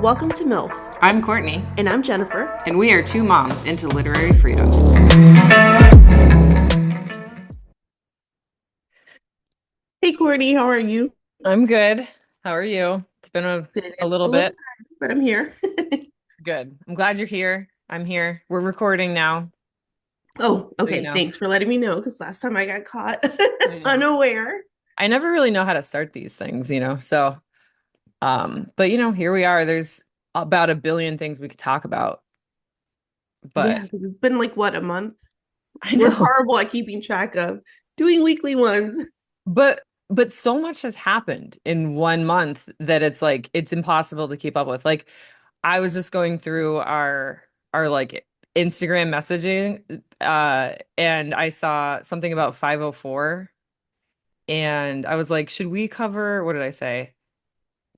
Welcome to MILF, I'm Courtney, and I'm Jennifer. and we are two moms into literary freedom. Hey, Courtney, how are you? I'm good. How are you? It's been a little A little bit. tired, but I'm here. Good. I'm glad you're here. I'm here. We're recording now, Oh, so you okay. know. Thanks for letting me know because last time I got caught I know. unaware. I never really know how to start these things, So, but here we are. There's about a billion things we could talk about, Yeah, but because it's been like what, a month? I We're know. horrible at keeping track of doing weekly ones. But so much has happened in 1 month that it's like it's impossible to keep up with. Like I was just going through our like Instagram messaging and I saw something about 504 and I was like, should we cover what did I say?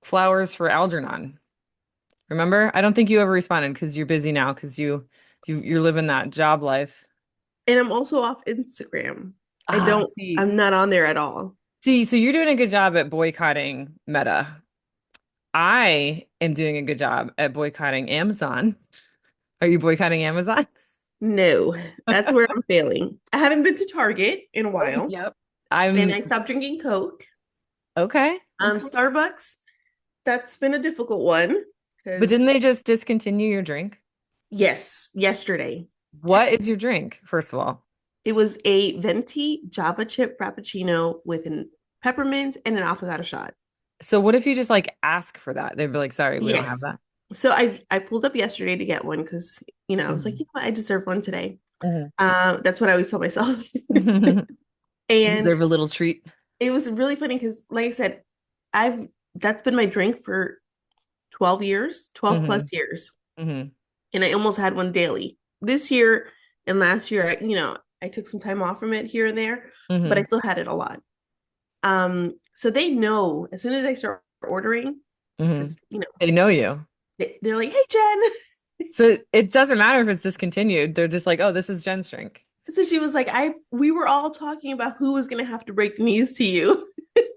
Flowers for Algernon. Remember? I don't think you ever responded because you're busy now because you're living that job life. And I'm also off Instagram. I Ah, don't, see. I'm not on there at all. See, so you're doing a good job at boycotting Meta. I am doing a good job at boycotting Amazon. Are you boycotting Amazon? No, that's where I'm failing. I haven't been to Target in a Oh, while, yep. and I'm I stopped drinking Coke. okay. Okay. Starbucks, that's been a difficult one But didn't because they just discontinue your drink? yes, yesterday What is your drink, first of all? it was a venti Java chip frappuccino with an peppermint and an avocado shot. So what if you just like ask for that? They'd be like, sorry, we don't have Yes. that. So I pulled up yesterday to get one because I was like, Mhm. you know what, I deserve one today. Mhm. That's what I always tell myself. You And deserve a little treat. it was really funny because, like I said, I've that's been my drink for 12 years, 12 Hmm. plus years. Hmm. And I almost had one daily. This year and last year, I took some time off from it here and there, but I Hmm. still had it a lot. So they know as soon as I start ordering, Hmm. because They know you. they're like, "Hey, Jen." So it doesn't matter if it's discontinued. They're just like, oh, this is Jen's drink. So she was like, we were all talking about who was gonna have to break the news to you.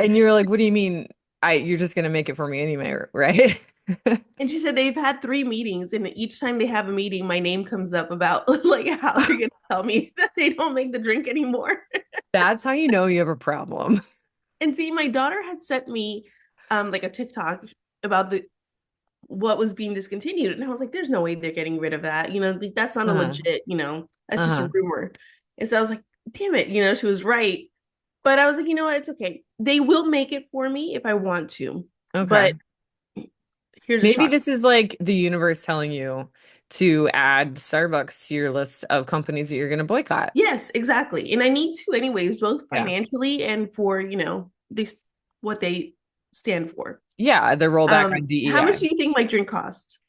And you're like, what do you mean? You're just gonna make it for me anyway, right? And she said they've had 3 meetings, and each time they have a meeting, my name comes up about like how they're gonna tell me that they don't make the drink anymore. That's how you know you have a problem. And see, my daughter had sent me like a TikTok about the what was being discontinued. And I was like, there's no way they're getting rid of that. That's not a Uh-huh. legit, that's just a Uh-huh. rumor. And so I was like, damn it, she was right. But I was like, you know what? It's okay. They will make it for me if I want to. But Okay. here's a Maybe shock. this is like the universe telling you to add Starbucks to your list of companies that you're going to boycott. Yes, exactly. And I need to anyways, both Yeah. financially and for, this what they stand for. Yeah, the rollback on How much DEI. do you think my drink cost?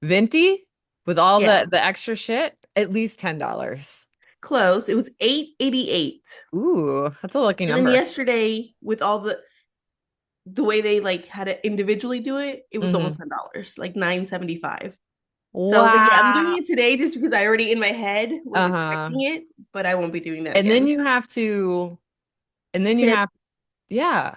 Venti with all Yeah, the extra shit, at least $10. close. It was 8.88. Ooh, that's a lucky And then number. yesterday, with all the way they like had to individually do it, it was Hmm. almost $10, like 9.75. So I was like, yeah, I'm doing Wow. it today just because I already in my head was Uh-huh. expecting it, but I won't be doing that And then again. you have to, and then you Tip. have, yeah.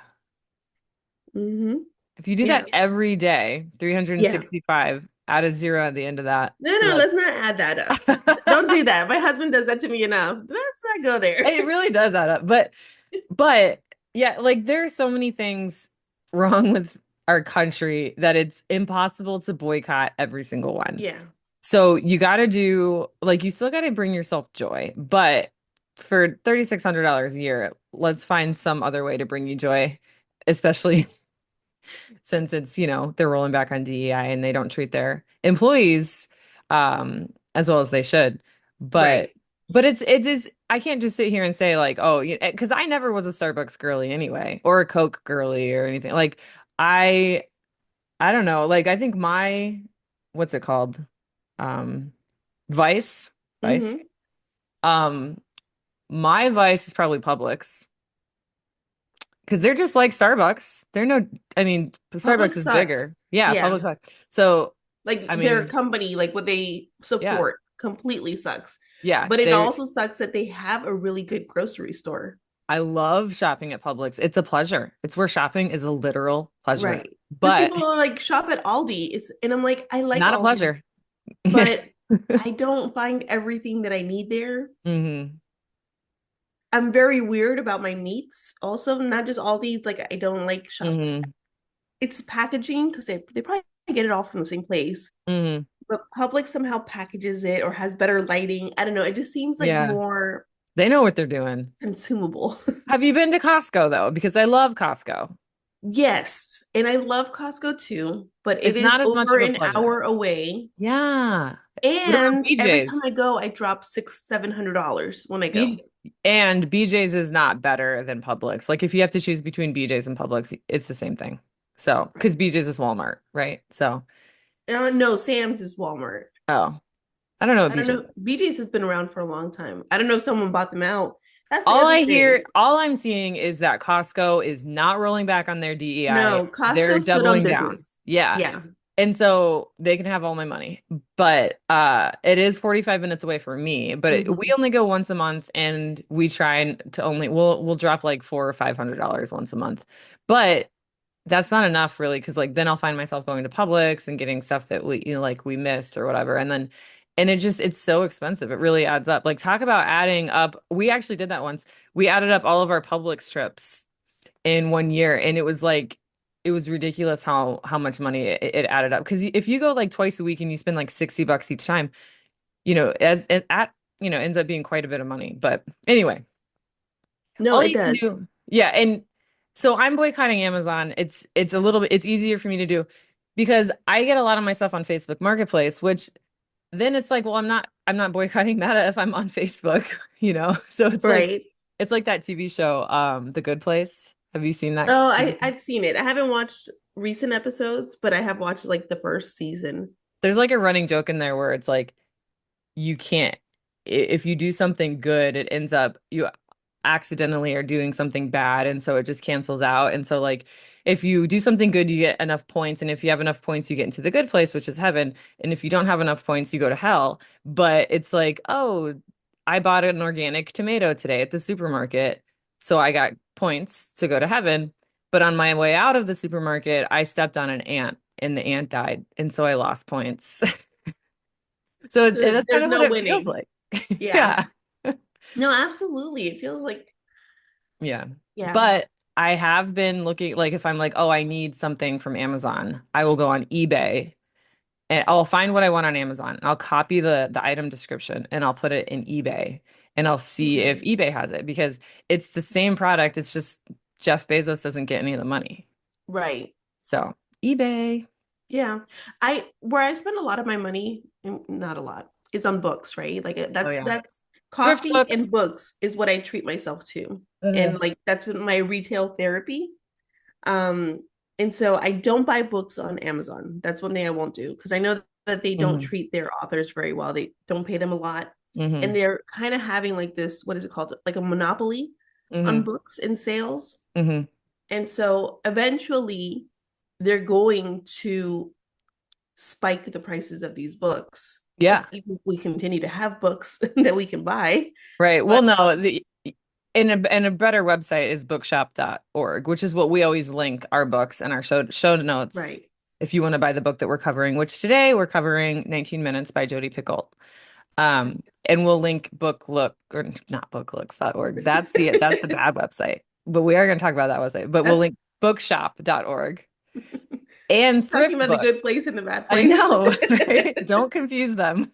Mm-hmm. If you do Yeah. that every day, Yeah. 365, add a zero at the end of that. No, So no, that's let's not add that up. Don't do that. My husband does that to me enough. Let's not go there. it really does add up. But yeah, like there are so many things wrong with our country that it's impossible to boycott every single one. Yeah. So you got to do like you still got to bring yourself joy, but for $3,600 a year, let's find some other way to bring you joy, especially since they're rolling back on DEI and they don't treat their employees as well as they should. But Right. but it is I can't just sit here and say like, oh, because I never was a Starbucks girly anyway, or a Coke girly or anything. Like I I don't know. Like I think my what's it called? Um Vice. Vice. Mm-hmm. Um my vice is probably Publix. Because they're just like Starbucks. They're no, I mean, Public Starbucks is bigger. sucks. Yeah, Yeah. Publix sucks. So, Like I their mean, company, like what they yeah, support completely sucks. yeah. But it also sucks that they have a really good grocery store. I love shopping at Publix. It's a pleasure. It's where shopping is a literal pleasure. Right. Because but people are like shop at Aldi. And I'm like, I like not a Aldi's, pleasure. but I don't find everything that I need there. Hmm. I'm very weird about my meats. Also, not just Aldi's. Like I don't like shop. Hmm. It's packaging because they probably get it all from the same place. Hmm. But Publix somehow packages it or has better lighting. I don't know. It just seems like Yeah, more they know what they're doing. consumable. Have you been to Costco though? Because I love Costco. Yes, and I love Costco too, but it It's is not as much over of a an pleasure. hour away. Yeah. What about And every time BJ's? I go, I drop $600-700 when I go. And BJ's is not better than Publix. Like if you have to choose between BJ's and Publix, it's the same thing. So, because Right. BJ's is Walmart, right? So, No, Sam's is Walmart. oh, I don't know what I don't BJ's. know. BJ's has been around for a long time. I don't know if someone bought them out. That's the other thing. All I'm seeing is that Costco is not rolling back on their DEI. No, They're Costco stood on doubling down. business. Yeah. Yeah. And so they can have all my money. But it is 45 minutes away from me, but we Hmm. only go once a month and we try to only we'll drop like $400 or $500 once a month. But that's not enough really because like then I'll find myself going to Publix and getting stuff that like we missed or whatever. And it's so expensive. It really adds up. Like talk about adding up. We actually did that once. We added up all of our Publix trips in 1 year and it was ridiculous how much money it added up. Because if you go like twice a week and you spend like $60 each time, as it at ends up being quite a bit of money. But anyway, No, all it you can does. do, yeah, and so I'm boycotting Amazon. It's a little bit it's easier for me to do because I get a lot of my stuff on Facebook Marketplace, which then it's like, well, I'm not boycotting Meta if I'm on Facebook, you know? So Right. it's like that TV show, The Good Place. Have you seen that? Oh, I've seen it. I haven't watched recent episodes, but I have watched like the first season. There's like a running joke in there where it's like you can't if you do something good, it ends up you accidentally are doing something bad and so it just cancels out. And so like if you do something good, you get enough points, and if you have enough points, you get into the good place, which is heaven. And if you don't have enough points, you go to hell. But it's like, oh, I bought an organic tomato today at the supermarket, so I got points to go to heaven. But on my way out of the supermarket, I stepped on an ant and the ant died, and so I lost points. So So that's kind there's of what no it feels winning. like. Yeah. Yeah. No, absolutely. It feels like, Yeah. yeah. But I have been looking, like if I'm like, oh, I need something from Amazon, I will go on eBay and I'll find what I want on Amazon. I'll copy the item description and I'll put it in eBay and I'll see if Mhm. eBay has it because it's the same product. It's just Jeff Bezos doesn't get any of the money. Right. So eBay. Yeah. Where I spend a lot of my money, not a lot, is on books, right? Like Oh yeah. that's Thrift coffee and books. books is what I treat myself to. And Mhm. like that's been my retail therapy. Um, and so I don't buy books on Amazon. That's one thing I won't do because I know that they don't Mhm. treat their authors very well. They don't pay them a lot. And Mhm. they're kind of having like this, what is it called? Like a monopoly on Mhm. books and sales. Mhm. And so eventually they're going to spike the prices of these books. Yeah. If even if we continue to have books that we can buy. Right. But Well, no, and a better website is bookshop.org, which is what we always link our books and our show notes right. if you want to buy the book that we're covering, which today we're covering 19 Minutes by Jodi Picoult. And we'll link book look or not booklooks.org. That's the bad website. But we are going to talk about that website. But we'll That's link bookshop.org and talking thrift about the book. good place and the bad I place. know, right? Don't confuse them.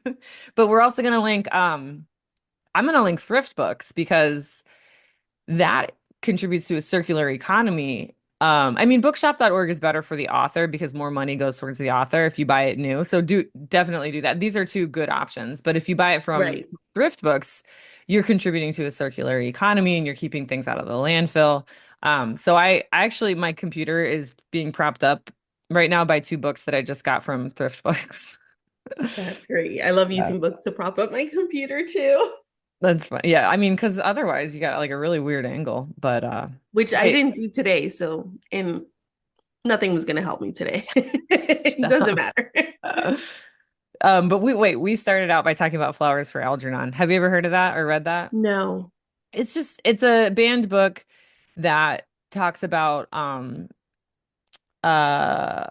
But we're also going to link I'm going to link thrift books because that contributes to a circular economy. I mean, bookshop.org is better for the author because more money goes towards the author if you buy it new. So do definitely do that. These are two good options. But if you buy it from Right. thrift books, you're contributing to a circular economy and you're keeping things out of the landfill. So I actually my computer is being propped up right now by two books that I just got from thrift books. That's great. I love Yeah. using books to prop up my computer too, That's fine. Yeah, I mean, because otherwise you got like a really weird angle. But which I hey, didn't do today. So, and nothing was going to help me today. It doesn't stop. matter. But we started out by talking about Flowers for Algernon. Have you ever heard of that or read that? No. It's a banned book that talks about uh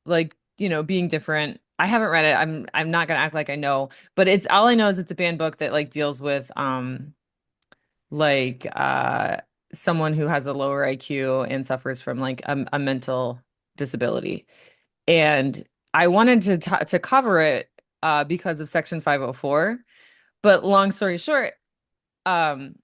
like, being different. I haven't read it. I'm not gonna act like I know, but it's all I know is it's a banned book that like deals with like someone who has a lower IQ and suffers from like a mental disability. And I wanted to cover it because of Section 504. But long story short, um,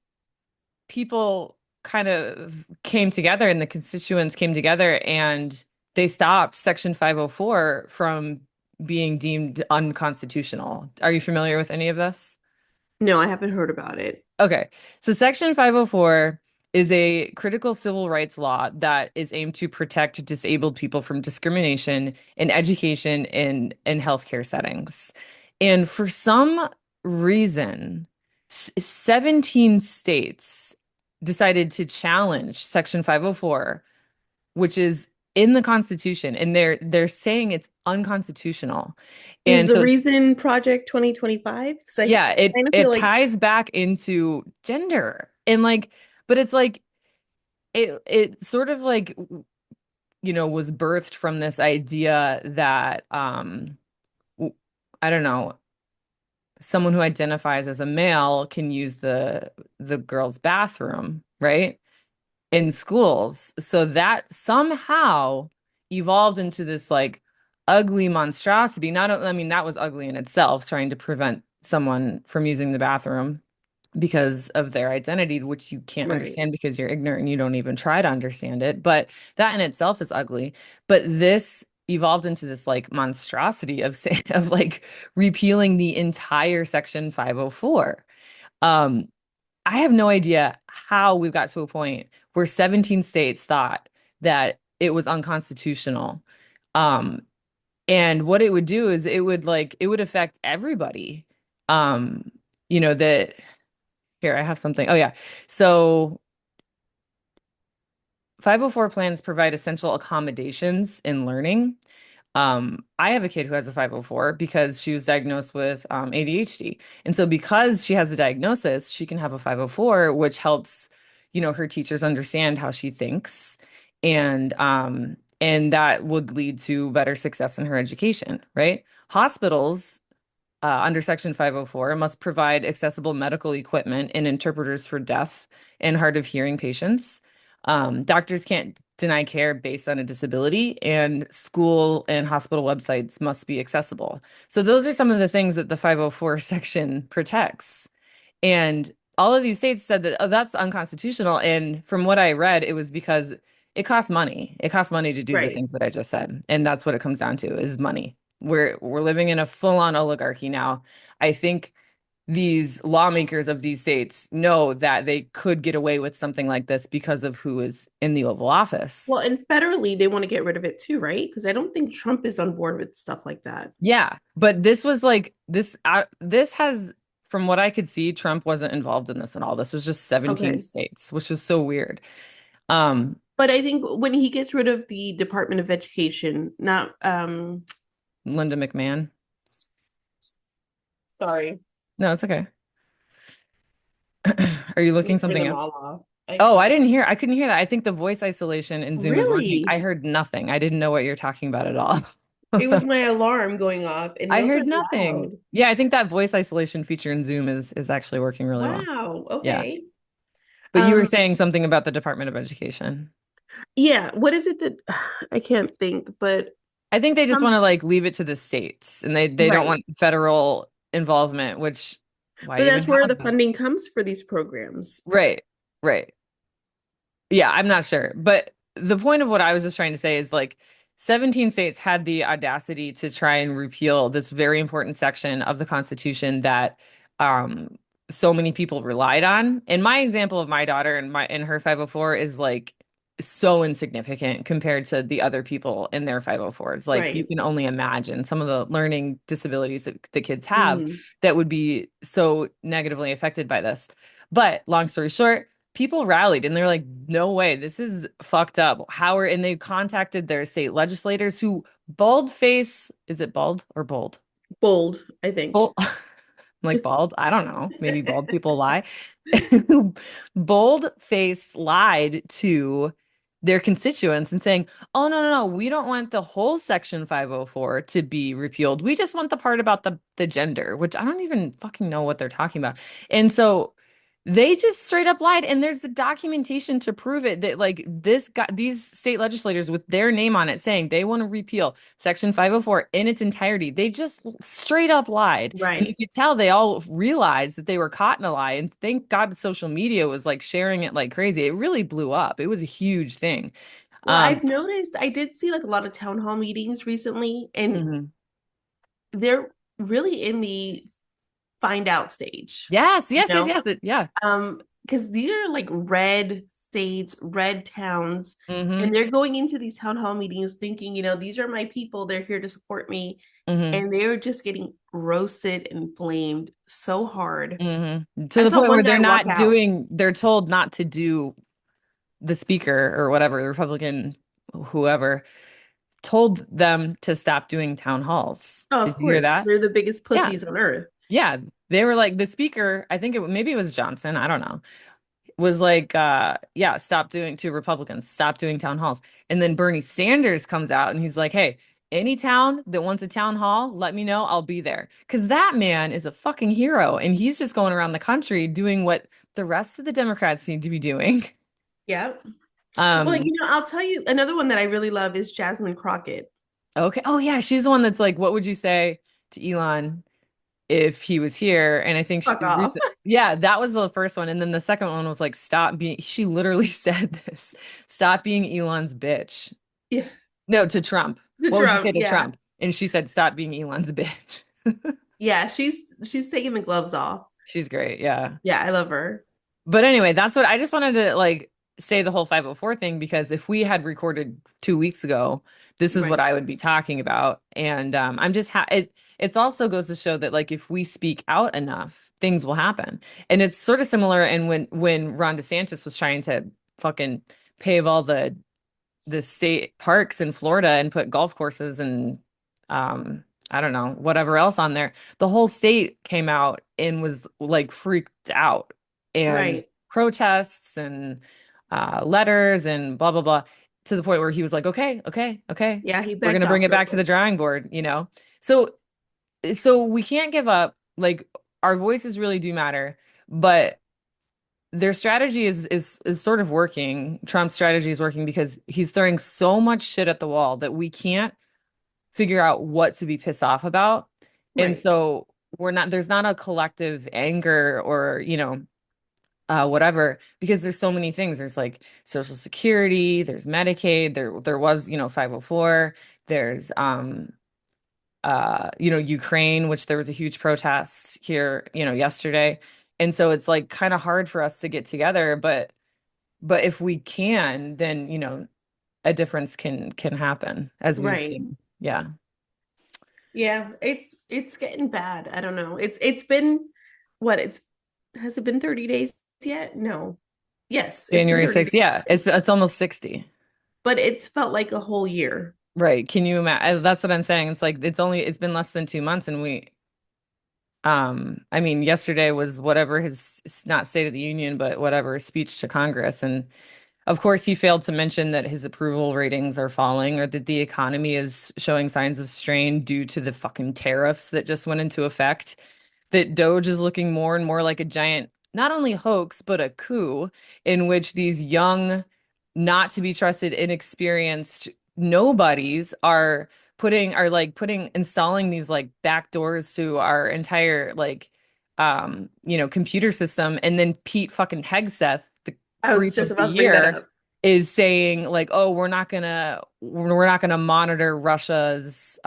people kind of came together and the constituents came together and they stopped Section 504 from being deemed unconstitutional. Are you familiar with any of this? No, I haven't heard about it. Okay. So Section 504 is a critical civil rights law that is aimed to protect disabled people from discrimination in education and healthcare settings. And for some reason, 17 states decided to challenge Section 504, which is in the Constitution, and they're saying it's unconstitutional. Is And the so it's reason Project 2025? Because I yeah, it kind of feel it like ties back into gender. And like, but it's like it sort of like was birthed from this idea that I don't know, someone who identifies as a male can use the girls' bathroom, right? In schools. So that somehow evolved into this like ugly monstrosity. Not, I mean, that was ugly in itself, trying to prevent someone from using the bathroom because of their identity, which you can't right. understand because you're ignorant and you don't even try to understand it. But that in itself is ugly. But this evolved into this like monstrosity of of like repealing the entire Section 504. Um, I have no idea how we've got to a point where 17 states thought that it was unconstitutional. Um, and what it would do is it would affect everybody. Um, that here I have something. Oh yeah. So 504 plans provide essential accommodations in learning. I have a kid who has a 504 because she was diagnosed with ADHD. And so because she has a diagnosis, she can have a 504, which helps, her teachers understand how she thinks. And that would lead to better success in her education, right? Hospitals under Section 504 must provide accessible medical equipment and interpreters for deaf and hard of hearing patients. Doctors can't deny care based on a disability, and school and hospital websites must be accessible. So, those are some of the things that the 504 section protects. And all of these states said that, oh, that's unconstitutional. And from what I read, it was because it costs money. It costs money to do the Right. things that I just said. And that's what it comes down to is money. We're living in a full-on oligarchy now. I think these lawmakers of these states know that they could get away with something like this because of who is in the Oval Office. Well, and federally, they want to get rid of it too, right? Because I don't think Trump is on board with stuff like that. Yeah, but this was like this has from what I could see, Trump wasn't involved in this at all. This was just 17 Okay. states, which was so weird. Um, But I think when he gets rid of the Department of Education, not Linda McMahon. sorry, No, it's okay. Are you looking turn something them up? all off. I Oh, can't. I couldn't hear that. I think the voice isolation in Zoom is working. I Really? heard nothing. I didn't know what you're talking about at all. It was my alarm going off, and I those are heard nothing. loud. Yeah, I think that voice isolation feature in Zoom is actually working really well. Wow. Yeah. Okay. But you were Um, saying something about the Department of Education. yeah, what is it that I can't think, but I think they just some want to like leave it to the states and they don't right. want federal involvement, which why But even that's where the have that? funding comes for these programs. Right. Right. Yeah, I'm not sure. But the point of what I was just trying to say is like 17 states had the audacity to try and repeal this very important section of the Constitution that um so many people relied on. And my example of my daughter and her 504 is like so insignificant compared to the other people in their 504s. Like you Right. can only imagine some of the learning disabilities that the kids have Mhm. that would be so negatively affected by this. But long story short, people rallied and they're like, no way, this is fucked up. How are, and they contacted their state legislators who bald face, is it bald or bold? Bold, I think. Bold, like bald, I don't know. Maybe bald people lie. Bold face lied to their constituents and saying, "Oh no, we don't want the whole Section 504 to be repealed. We just want the part about the gender," which I don't even fucking know what they're talking about. And so they just straight up lied, and there's the documentation to prove it that like this got these state legislators with their name on it saying they want to repeal Section 504 in its entirety. They just straight up lied. And you Right. could tell they all realized that they were caught in a lie. And thank God social media was like sharing it like crazy. It really blew up. It was a huge thing. Well, Um, I've noticed I did see like a lot of town hall meetings recently, and mhm. they're really in the find out stage, Yes, you yes, yes, know? yes. Yeah. Because these are like red states, red towns, Hmm. and they're going into these town hall meetings thinking, these are my people, they're here to support me, Hmm. and they're just getting roasted and flamed so hard. Hmm. To I the saw point one where guy walk out. they're told not to do the speaker or whatever, the Republican, whoever, told them to stop doing town halls. Oh, Did of you hear course, because that? they're the biggest Yeah. pussies on earth. Yeah. They were like, the speaker, I think maybe it was Johnson, I don't know, was like, yeah, stop doing to Republicans, stop doing town halls. And then Bernie Sanders comes out and he's like, hey, any town that wants a town hall, let me know. I'll be there. Because that man is a fucking hero. And he's just going around the country doing what the rest of the Democrats need to be doing. Yeah. Well, Um, I'll tell you another one that I really love is Jasmine Crockett. okay. Oh, yeah. She's the one that's like, what would you say to Elon if he was here? And I think Fuck off. yeah, that was the first one. And then the second one was like, stop being, she literally said this, stop being Elon's bitch. Yeah. No, to Trump. The What would you say Trump. to Yeah. Trump? And she said, stop being Elon's bitch. Yeah. She's taking the gloves off. She's great. Yeah. Yeah, I love her. But anyway, that's what I just wanted to like say the whole 504 thing because if we had recorded 2 weeks ago, this is what Right. I would be talking about. And I'm just it's also goes to show that like if we speak out enough, things will happen. And it's sort of similar and when Ron DeSantis was trying to fucking pave all the state parks in Florida and put golf courses and I don't know, whatever else on there. The whole state came out and was like freaked out and Right. protests and letters and blah blah blah to the point where he was like, okay, okay, okay, Yeah, he we're backed gonna bring off it real back to the quick. drawing board, you know? So so we can't give up. Like our voices really do matter, but their strategy is sort of working. Trump's strategy is working because he's throwing so much shit at the wall that we can't figure out what to be pissed off about. And Right. so there's not a collective anger or, whatever, because there's so many things. There's like Social Security, there's Medicaid, there was, 504, there's Ukraine, which there was a huge protest here, yesterday. And so it's like kind of hard for us to get together, but if we can, then, a difference can happen as we've Right. seen. Yeah. Yeah, it's getting bad. I don't know. It's been what? It's has it been 30 days yet? No. Yes, it's been January 30 6th. days. Yeah. It's almost 60. But it's felt like a whole year. Right. Can you imagine? That's what I'm saying. It's like it's been less than 2 months and I mean, yesterday was whatever his it's not State of the Union, but whatever speech to Congress. And of course, he failed to mention that his approval ratings are falling or that the economy is showing signs of strain due to the fucking tariffs that just went into effect. That Doge is looking more and more like a giant, not only hoax, but a coup in which these young, not to be trusted, inexperienced nobodies installing these like back doors to our entire computer system. And then Pete fucking Hegseth, the I was creep just of the about to bring that year, up. is saying like, oh, we're not gonna monitor Russia's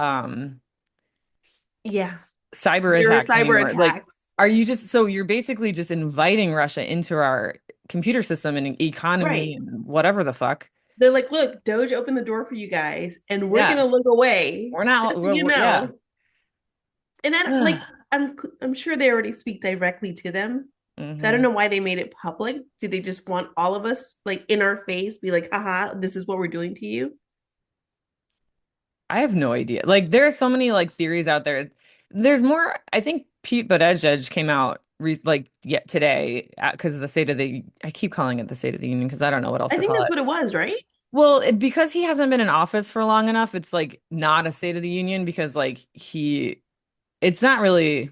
Yeah. cyber There are attacks cyber anymore. Like, attacks. you're basically just inviting Russia into our computer system and economy Right. and whatever the fuck. They're like, look, Doge opened the door for you guys, and we're Yeah. gonna look away, We're just not, so you yeah. know. And I don't like I'm sure they already speak directly to them. So I don't Hmm. know why they made it public. Do they just want all of us like in our face, be like, haha, this is what we're doing to you? I have no idea. Like, there are so many like theories out there. There's more, I think Pete Buttigieg came out today because of the state of the, I keep calling it the State of the Union because I don't know what else I to think call that's it. what it was, right? Well, because he hasn't been in office for long enough, it's like not a State of the Union because like it's not really,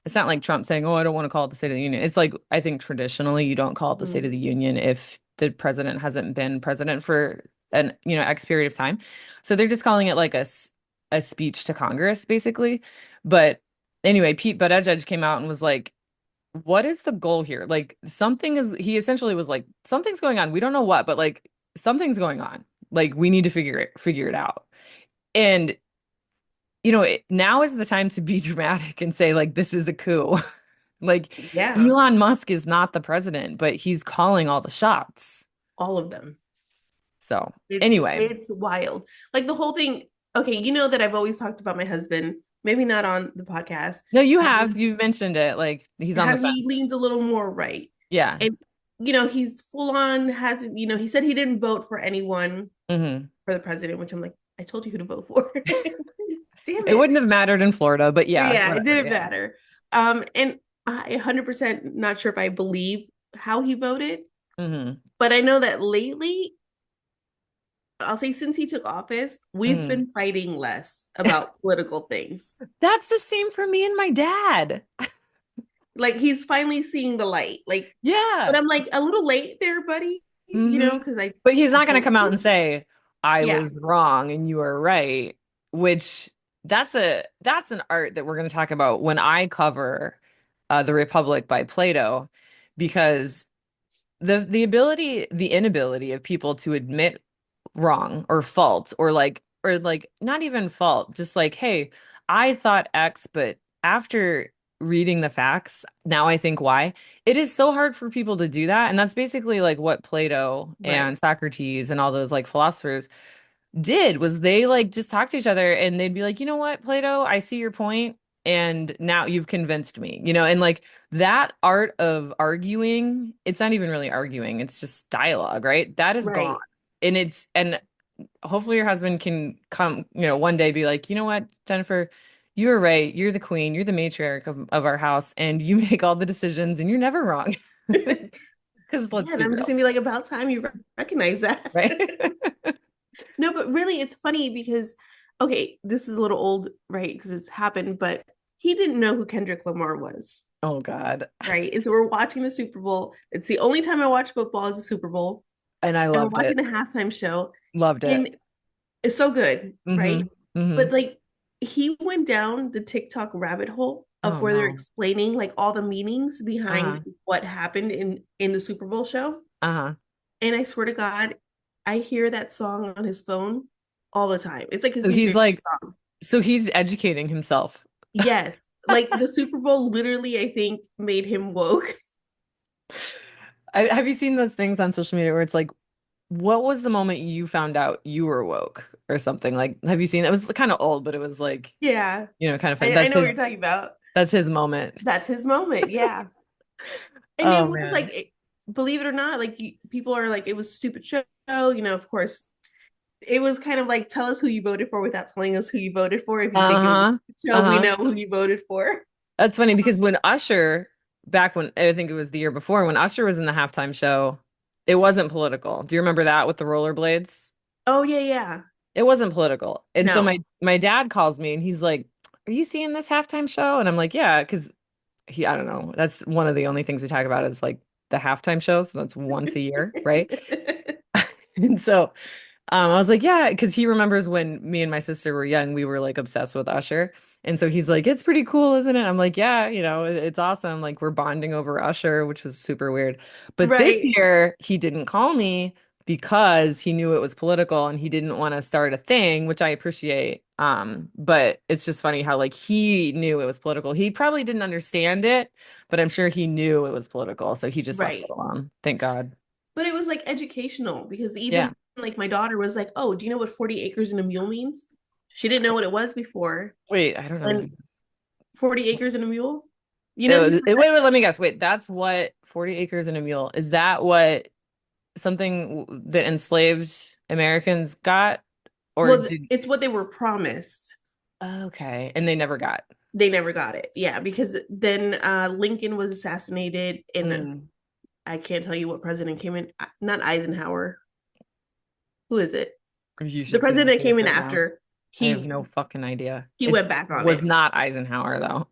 it's not like Trump saying, "Oh, I don't want to call it the State of the Union." It's like I think traditionally you don't call it the State Mm. of the Union if the president hasn't been president for an, X period of time. So they're just calling it like a speech to Congress, basically. But anyway, Pete Buttigieg came out and was like, what is the goal here? Like he essentially was like, something's going on. We don't know what, but like something's going on. Like we need to figure it out. And now is the time to be dramatic and say like this is a coup. Like Yeah, Elon Musk is not the president, but he's calling all the shots. all of them. So It's anyway, it's wild. Like the whole thing. Okay, you know that I've always talked about my husband, maybe not on the podcast, no, how you've mentioned it. Like he's on how the he fence. leans a little more right. Yeah. And he's full on hasn't, he said he didn't vote for anyone Hmm. for the president, which I'm like, I told you who to vote for. Damn It it. wouldn't have mattered in Florida, but But yeah, yeah, it whatever. didn't Yeah. matter. And I 100% not sure if I believe how he voted, Hmm. but I know that lately, I'll say since he took office, we've Hmm. been fighting less about political things. That's the same for me and my dad. Like he's finally seeing the light. Like, but Yeah. I'm like a little late there, buddy, Hmm. because But he's I not going to told come out and you. say, I Yeah, was wrong and you are right, which that's an art that we're going to talk about when I cover The Republic by Plato, because the inability of people to admit wrong or fault or like not even fault, just like, hey, I thought X, but after reading the facts, now I think Y. It is so hard for people to do that. And that's basically like what Plato right, and Socrates and all those like philosophers did was they like just talk to each other and they'd be like, you know what, Plato, I see your point, and now you've convinced me, and like that art of arguing, it's not even really arguing, it's just dialogue, right? That is gone. right. And hopefully your husband can come, one day be like, you know what, Jennifer, you were right. You're the queen. You're the matriarch of our house, and you make all the decisions, and you're never wrong. Because Yeah, let's and be I'm just real, gonna be like, about time you recognize that. right? No, but really, it's funny because, okay, this is a little old, right? Because it's happened, but he didn't know who Kendrick Lamar was, Oh God. right? And so we're watching the Super Bowl. It's the only time I watch football is the Super Bowl, And I and we're loved watching it. the halftime show, Loved it. and it's so good, Hmm. right? Hmm. But like, he went down the TikTok rabbit hole of Oh where they're no. explaining like all the meanings behind Uh-huh. what happened in the Super Bowl show. Uh-huh. And I swear to God, I hear that song on his phone all the time. It's like his So new he's favorite like, song. so he's educating himself. Yes. Like the Super Bowl literally, I think, made him woke. Have you seen those things on social media where it's like, what was the moment you found out you were woke or something? Like, have you seen it? It was kind of old, but it was like, Yeah. kind of fun. I know what you're talking about. That's his moment. That's his moment. Yeah. And it Oh was man. like, believe it or not, like people are like, it was a stupid show. Of course, it was kind of like, tell us who you voted for without telling us who you voted for. If you think it was a Uh-huh. stupid show, we Uh-huh. know who you voted for. That's funny because when Usher, back when I think it was the year before, when Usher was in the halftime show, it wasn't political. Do you remember that with the rollerblades? Oh, yeah, yeah. It wasn't political. And so No. my dad calls me and he's like, "Are you seeing this halftime show?" And I'm like, "Yeah," because I don't know. That's one of the only things we talk about is like the halftime shows. So that's once a year, right? And so I was like, yeah, because he remembers when me and my sister were young, we were like obsessed with Usher. And so he's like, it's pretty cool, isn't it? I'm like, yeah, it's awesome. Like we're bonding over Usher, which was super weird. But this Right. year he didn't call me because he knew it was political and he didn't want to start a thing, which I appreciate. But it's just funny how like he knew it was political. He probably didn't understand it, but I'm sure he knew it was political. So he just left it Right. alone. Thank God. But it was like educational because Yeah. even like my daughter was like, "Oh, do you know what 40 acres and a mule means?" She didn't know what it was before. Wait, I don't know what And 40 acres and a mule? He said Wait, that. wait, let me guess. Wait, that's what 40 acres and a mule. Is that what something that enslaved Americans got? Or Well, did it's what they were promised. okay, and they never got. They never got it. Yeah, because then Lincoln was assassinated, and Mm. I can't tell you what president came in. Not Eisenhower. Who is it? You The should see my president that face came in right now. after. I have He no fucking idea. he It went back on was it. not Eisenhower though.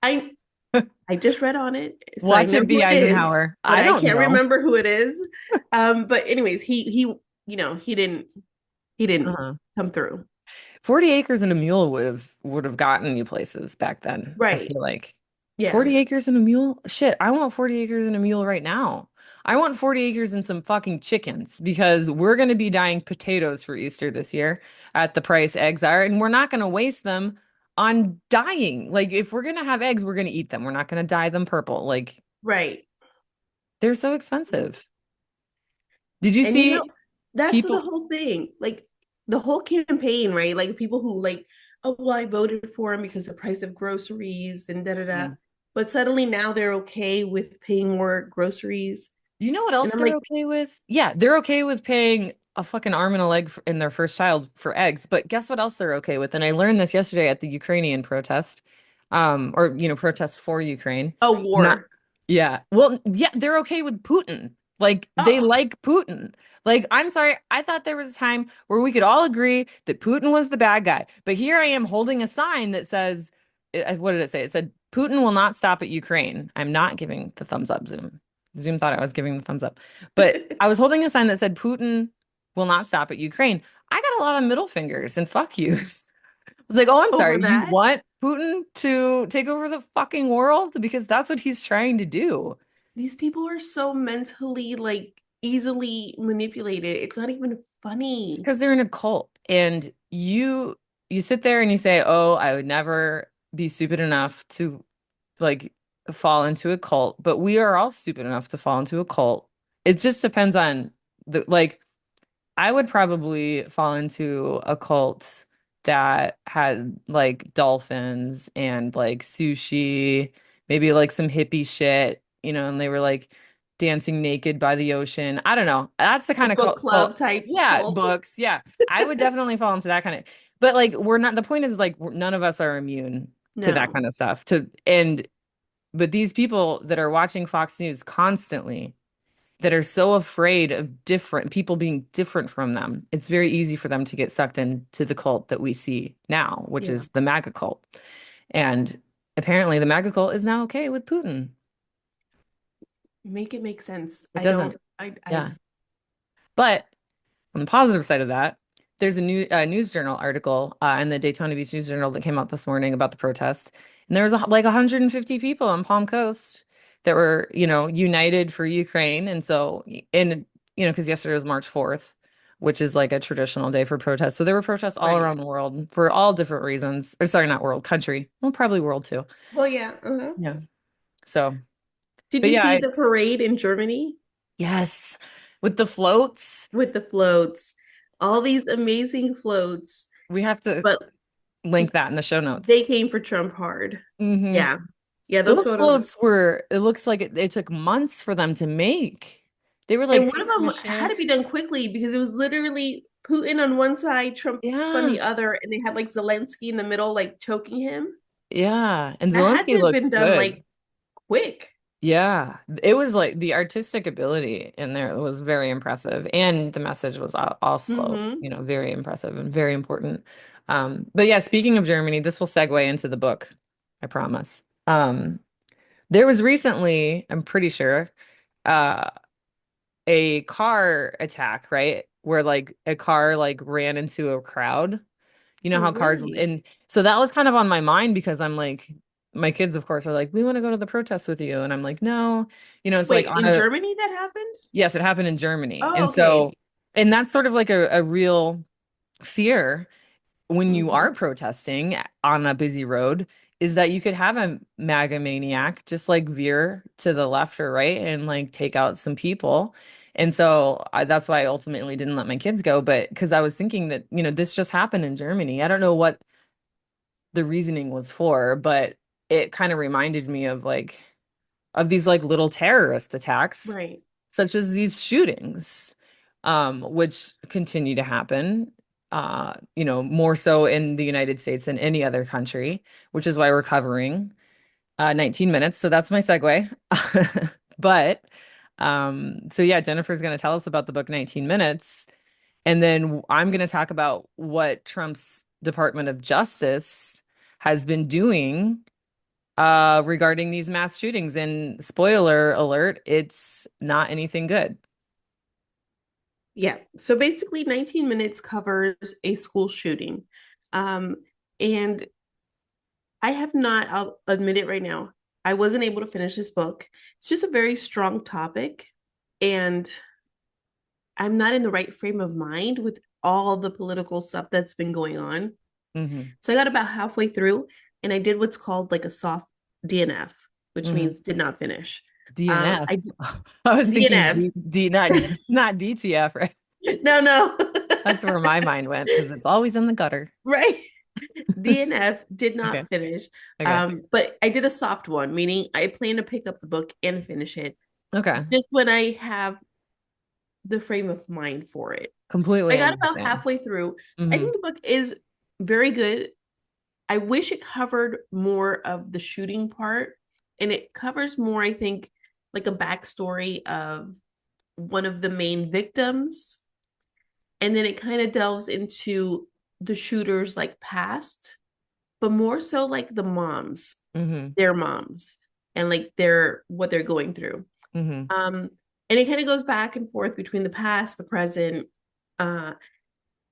I I just read on it, so I Watch know it who be it is, Eisenhower. but I I don't can't know. remember who it is. But anyways, he didn't Uh-huh. come through. 40 acres and a mule would have gotten you places back then, I Right. feel like. Yeah. 40 acres and a mule? Shit, I want 40 acres and a mule right now. I want 40 acres and some fucking chickens because we're going to be dyeing potatoes for Easter this year at the price eggs are, and we're not going to waste them on dyeing. Like, if we're going to have eggs, we're going to eat them. We're not going to dye them purple. Like, Right. they're so expensive. Did you And see that's the people? whole thing. Like the whole campaign, right? Like people who like, oh well, I voted for him because the price of groceries and da da da. Mm. But suddenly now they're okay with paying more groceries. You know what And else I'm they're like, okay with? Yeah, they're okay with paying a fucking arm and a leg in their first child for eggs. But guess what else they're okay with? And I learned this yesterday at the Ukrainian protest, or protest for Ukraine. a Not, war. yeah. Well, yeah, they're okay with Putin. Like they Oh, like Putin. Like, I'm sorry, I thought there was a time where we could all agree that Putin was the bad guy. But here I am holding a sign that says, what did it say? It said, Putin will not stop at Ukraine. I'm not giving the thumbs up, Zoom. Zoom thought I was giving the thumbs up. But I was holding a sign that said Putin will not stop at Ukraine. I got a lot of middle fingers and fuck yous. I was like, oh, I'm over sorry. You that. want Putin to take over the fucking world? Because that's what he's trying to do. These people are so mentally like easily manipulated. It's not even It's funny. because they're in a cult. And you sit there and you say, oh, I would never be stupid enough to like fall into a cult, but we are all stupid enough to fall into a cult. It just depends on the like I would probably fall into a cult that had like dolphins and like sushi, maybe like some hippie shit, and they were like dancing naked by the ocean. I don't know. That's the A kind of book cult. club type Yeah, cult. books. Yeah. I would definitely fall into that kind of, but like we're not, the point is like none of us are immune to that No. kind of stuff. But these people that are watching Fox News constantly that are so afraid of different people being different from them, it's very easy for them to get sucked into the cult that we see now, which Yeah. is the MAGA cult. And apparently the MAGA cult is now okay with Putin. Make it make sense. It I don't doesn't. I Yeah. But on the positive side of that, there's a news journal article in the Daytona Beach News Journal that came out this morning about the protest. And there was like 150 people on Palm Coast that were, united for Ukraine. And so, because yesterday was March 4th, which is like a traditional day for protests. So there were protests all right. around the world for all different reasons. Or sorry, not world, country. Well, probably world too. Well, yeah. Uh-huh. Yeah. So, Did but you yeah, see the parade in Germany yes, with the floats, with the floats? All these amazing floats, we have to but link that in the show notes. they came for Trump hard. Hmm. Yeah. Yeah, those Those photos. floats it looks like it took months for them to make. They were And like one of paper them had mache. to be done quickly because it was literally Putin on one side, Trump on Yeah. the other, and they had like Zelensky in the middle, like choking him. Yeah. And That had to Zelensky have looked been done good. like quick. Yeah. It was like the artistic ability in there was very impressive. And the message was also, Hmm. very impressive and very important. But yeah, speaking of Germany, this will segue into the book, I promise. There was recently, I'm pretty sure, uh, a car attack, right? Where like a car like ran into a crowd. You know Oh, how cars really? and so that was kind of on my mind because I'm like my kids of course are like we want to go to the protest with you and I'm like no, it's like Wait, on in a Germany that happened? yes, it happened in Germany. Oh, And so okay. and that's sort of like a real fear when you are Hmm. protesting on a busy road is that you could have a MAGA maniac just like veer to the left or right and like take out some people. And so that's why I ultimately didn't let my kids go. But because I was thinking that, this just happened in Germany. I don't know what the reasoning was for, but it kind of reminded me of these like little terrorist attacks, Right. such as these shootings, which continue to happen, more so in the United States than any other country, which is why we're covering 19 minutes. So that's my segue. But so yeah, Jennifer's going to tell us about the book 19 Minutes. And then I'm going to talk about what Trump's Department of Justice has been doing regarding these mass shootings. And spoiler alert, it's not anything good. Yeah. So basically, 19 minutes covers a school shooting. Um, and I have not, I'll admit it right now, I wasn't able to finish this book. It's just a very strong topic. And I'm not in the right frame of mind with all the political stuff that's been going on. Hmm. So I got about halfway through and I did what's called like a soft DNF, which Hmm. means did not finish. DNF. I I was thinking DNF. not DTF, right? No, no. That's where my mind went because it's always in the gutter. Right. DNF did Okay. not finish. Okay. But I did a soft one, meaning I plan to pick up the book and finish it Okay. just when I have the frame of mind for it. I Completely got about understand. halfway through. I Hmm. think the book is very good. I wish it covered more of the shooting part, and it covers more, I think, like a backstory of one of the main victims. And then it kind of delves into the shooter's like past, but more so like the moms, Hmm. their moms, and like their what they're going through. Hmm. Um, and it kind of goes back and forth between the past, the present, uh,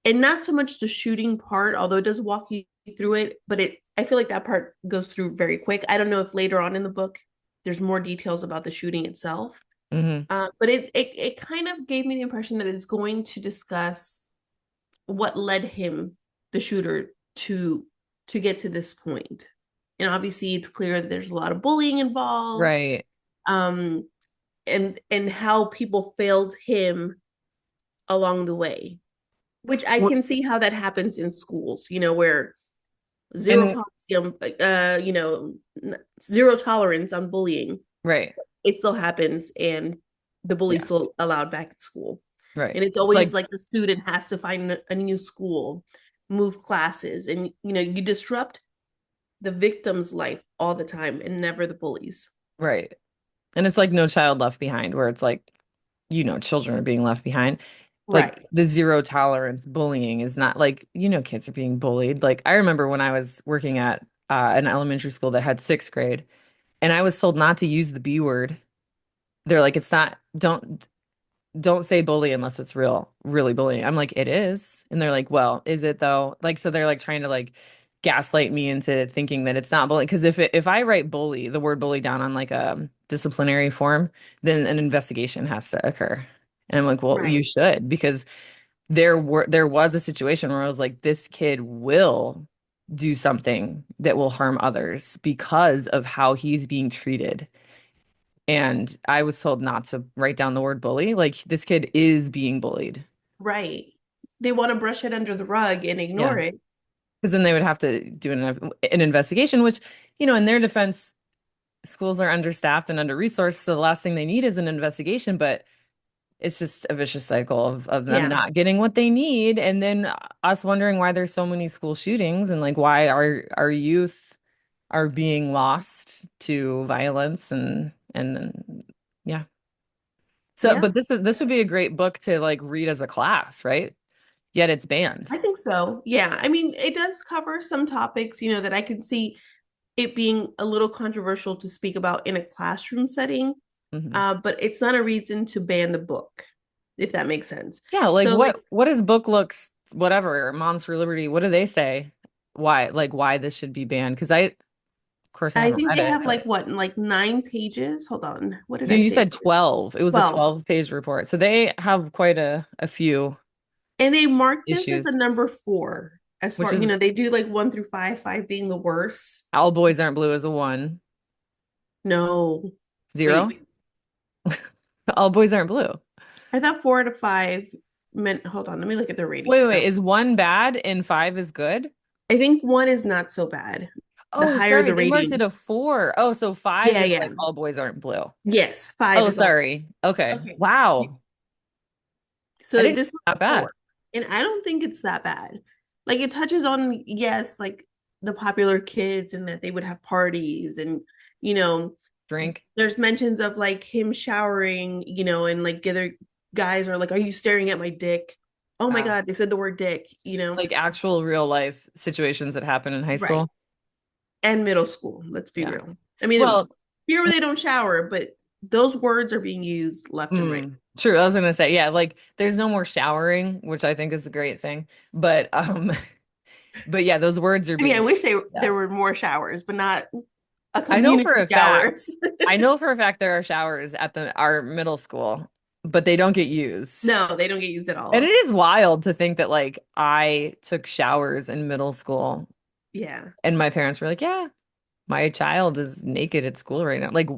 and not so much the shooting part, although it does walk you through it, but it I feel like that part goes through very quick. I don't know if later on in the book there's more details about the shooting itself. Hmm. But it kind of gave me the impression that it's going to discuss what led him, the shooter, to get to this point. And obviously it's clear that there's a lot of bullying involved, Right. um, and how people failed him along the way. Which I Wh- can see how that happens in schools, where zero And policy on, zero tolerance on bullying. right. It still happens, and the bully's Yeah. still allowed back at school. Right. And it's It's always like like the student has to find a new school, move classes, and you disrupt the victim's life all the time, and never the bullies. right. And it's like No Child Left Behind, where it's like, children are being left behind. Like Right, the zero tolerance bullying is not like, kids are being bullied. Like I remember when I was working at an elementary school that had sixth grade, and I was told not to use the B word. They're like, it's not, don't say bully unless it's really bullying. I'm like, it is. And they're like, well, is it though? Like, so they're like trying to like gaslight me into thinking that it's not bullying. Because if I write bully, the word bully down on like a disciplinary form, then an investigation has to occur. And I'm like, well, you right, should, because there was a situation where I was like, this kid will do something that will harm others because of how he's being treated. And I was told not to write down the word bully. Like this kid is being bullied. right. They want to brush it under the rug and Yeah. ignore it. Because then they would have to do an investigation, which, in their defense, schools are understaffed and under-resourced. So the last thing they need is an investigation, but it's just a vicious cycle of them Yeah, not getting what they need. And then us wondering why there's so many school shootings and like why our youth are being lost to violence and then yeah. So, yeah. but this would be a great book to like read as a class, right? Yet it's banned. I think so. Yeah. I mean, it does cover some topics, that I can see it being a little controversial to speak about in a classroom setting. Hmm. But it's not a reason to ban the book, if that makes sense. Yeah, like So, like, what is book looks whatever, Moms for Liberty, what do they say? Why this should be banned? Because of course I I haven't think read they it, have but like what, like 9 pages. Hold on. What did no, I you say said first? 12. It was a 12. 12-page report. So they have quite a few And they mark this as a issues, number four, as which far, is they do like 1 through 5, five being the worst. All Boys Aren't Blue is a 1. No. Zero. Wait. All Boys Aren't Blue. I thought 4 to 5 meant, hold on, let me look at the Wait, ratings wait, now. is 1 bad and 5 is good? I think one is not so bad. The Oh, higher sorry, the they marked it rating. a 4. Oh, so 5 Yeah, is yeah. like All Boys Aren't Blue. Yes, five Oh, is all. sorry. Okay. Okay. Wow. I So didn't this was that a bad. four. And I don't think it's that bad. Like it touches on, yes, like the popular kids and that they would have parties and, you know, Drink. there's mentions of like him showering, and like the other guys are like, are you staring at my dick? Oh my Wow. God, they said the word dick, you know? Like actual real life situations that happen in high Right. school. And middle school, let's be Yeah. real. I mean, Well, here where they don't shower, but those words are being used left and right. true. I was gonna say, yeah, like there's no more showering, which I think is a great thing. But but yeah, those words are I mean, I being, wish yeah. there were more showers, but not a I know for community a shower. fact, I know for a fact there are showers at the our middle school, but they don't get used. No, they don't get used at And it all. is wild to think that like I took showers in middle school Yeah. and my parents were like, yeah, my child is naked at school right now. Like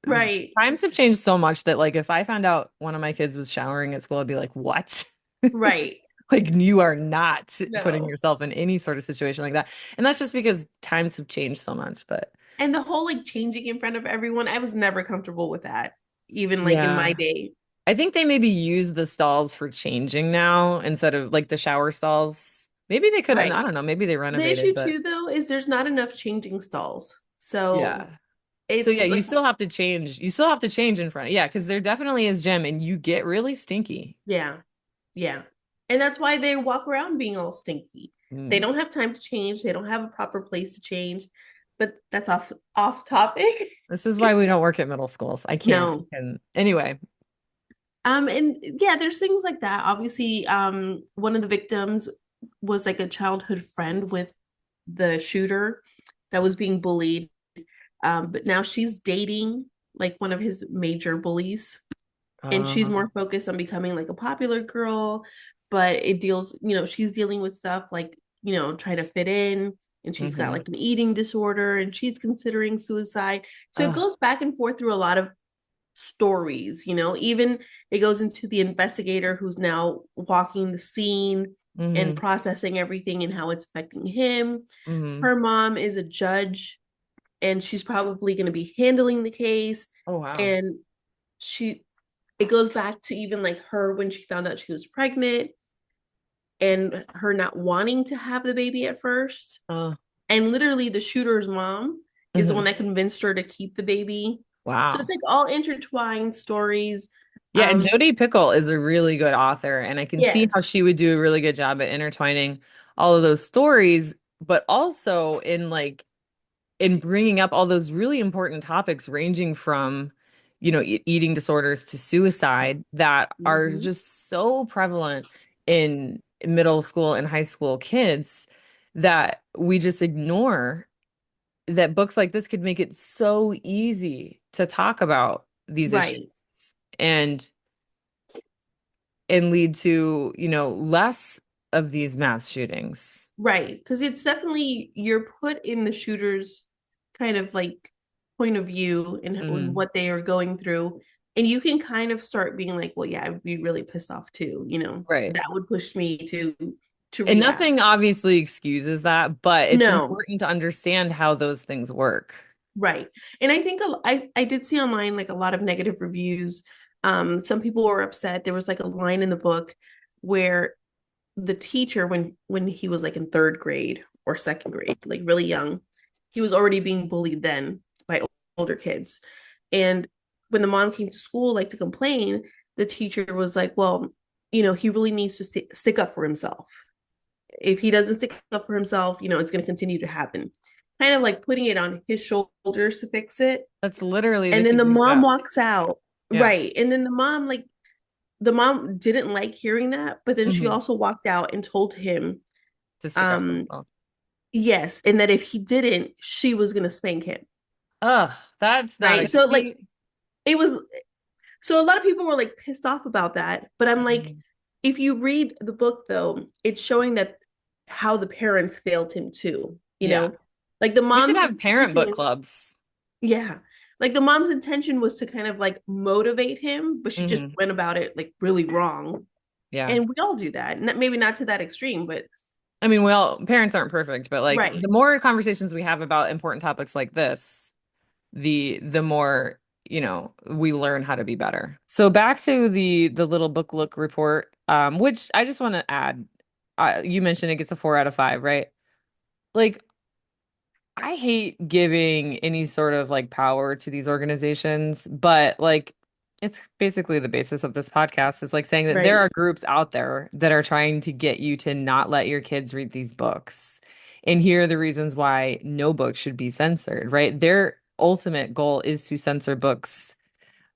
Right. times have changed so much that like if I found out one of my kids was showering at school, I'd be like, what? Right. Like you are not putting No. yourself in any sort of situation like that. And that's just because times have changed so much. But And the whole like changing in front of everyone, I was never comfortable with that, even like in my yeah, day. I think they maybe use the stalls for changing now instead of like the shower stalls. Maybe they could, I Right. don't know, maybe they The renovated, issue but too, though, is there's not enough changing stalls. So yeah. So it's yeah, you like, still have to change. You still have to change in front. Yeah, because there definitely is gym and you get really stinky. yeah, yeah. And that's why they walk around being all stinky. They Mm. don't have time to change. They don't have a proper place to change. But that's off topic. This is why we don't work at middle schools. I can't. No. And anyway, And yeah, there's things like that. Obviously, one of the victims was like a childhood friend with the shooter that was being bullied. But now she's dating like one of his major bullies, and she's uh, more focused on becoming like a popular girl. But it deals, she's dealing with stuff like, trying to fit in, and she's got hmm like an eating disorder, and she's considering suicide. So it uh, goes back and forth through a lot of stories, even it goes into the investigator who's now walking the scene and hmm processing everything and how it's affecting him. hmm Her mom is a judge, and she's probably going to be handling the case. Oh wow. And she it goes back to even like her when she found out she was pregnant, and her not wanting to have the baby at first. Uh, And literally the shooter's mom is the one mhm. that convinced her to keep the baby. So Wow. it's like all intertwined stories. Yeah, and um Jodi Picoult is a really good author, and I can see how yes. she would do a really good job at intertwining all of those stories, but also in like in bringing up all those really important topics ranging from, eating disorders to suicide that are Mhm. just so prevalent in middle school and high school kids that we just ignore that books like this could make it so easy to talk about these issues Right. and lead to, less of these mass shootings. Right, because it's definitely you're put in the shooter's kind of like point of view and Mm, what they are going through, and you can kind of start being like, well, yeah, I'd be really pissed off too. right. That would push me to And react. nothing obviously excuses that, but it's No, important to understand how those things work. right, and I think I did see online like a lot of negative reviews. Some people were upset. There was like a line in the book where the teacher, when he was like in third grade or second grade, like really young, he was already being bullied then by older kids. And when the mom came to school like to complain, the teacher was like, well, he really needs to stick up for himself. If he doesn't stick up for himself, it's going to continue to happen, kind of like putting it on his shoulders to fix it. That's literally the And then the teacher's mom job. walks out. Yeah. Right, and then the mom didn't like hearing that, but then she hmm also walked out and told him, To stick up for um, himself. yes, and that if he didn't, she was gonna spank him. Ugh, that's not a Right. So like see. it was so a lot of people were like pissed off about that. But I'm like, Mhm. if you read the book though, it's showing that how the parents failed him too, Yeah. Like the We should mom's have parent book intention, clubs. yeah. Like the mom's intention was to kind of like motivate him, but she just hmm went about it like really wrong. Yeah. And we all do that. Maybe not to that extreme, but I mean, well, parents aren't perfect, but like right. the more conversations we have about important topics like this, the more, we learn how to be better. So back to the little book look report, which I just want to add, you mentioned it gets a 4 out of 5, right? Like, I hate giving any sort of like power to these organizations, but like It's basically the basis of this podcast is like saying that there Right. are groups out there that are trying to get you to not let your kids read these books. And here are the reasons why no book should be censored, right? Their ultimate goal is to censor books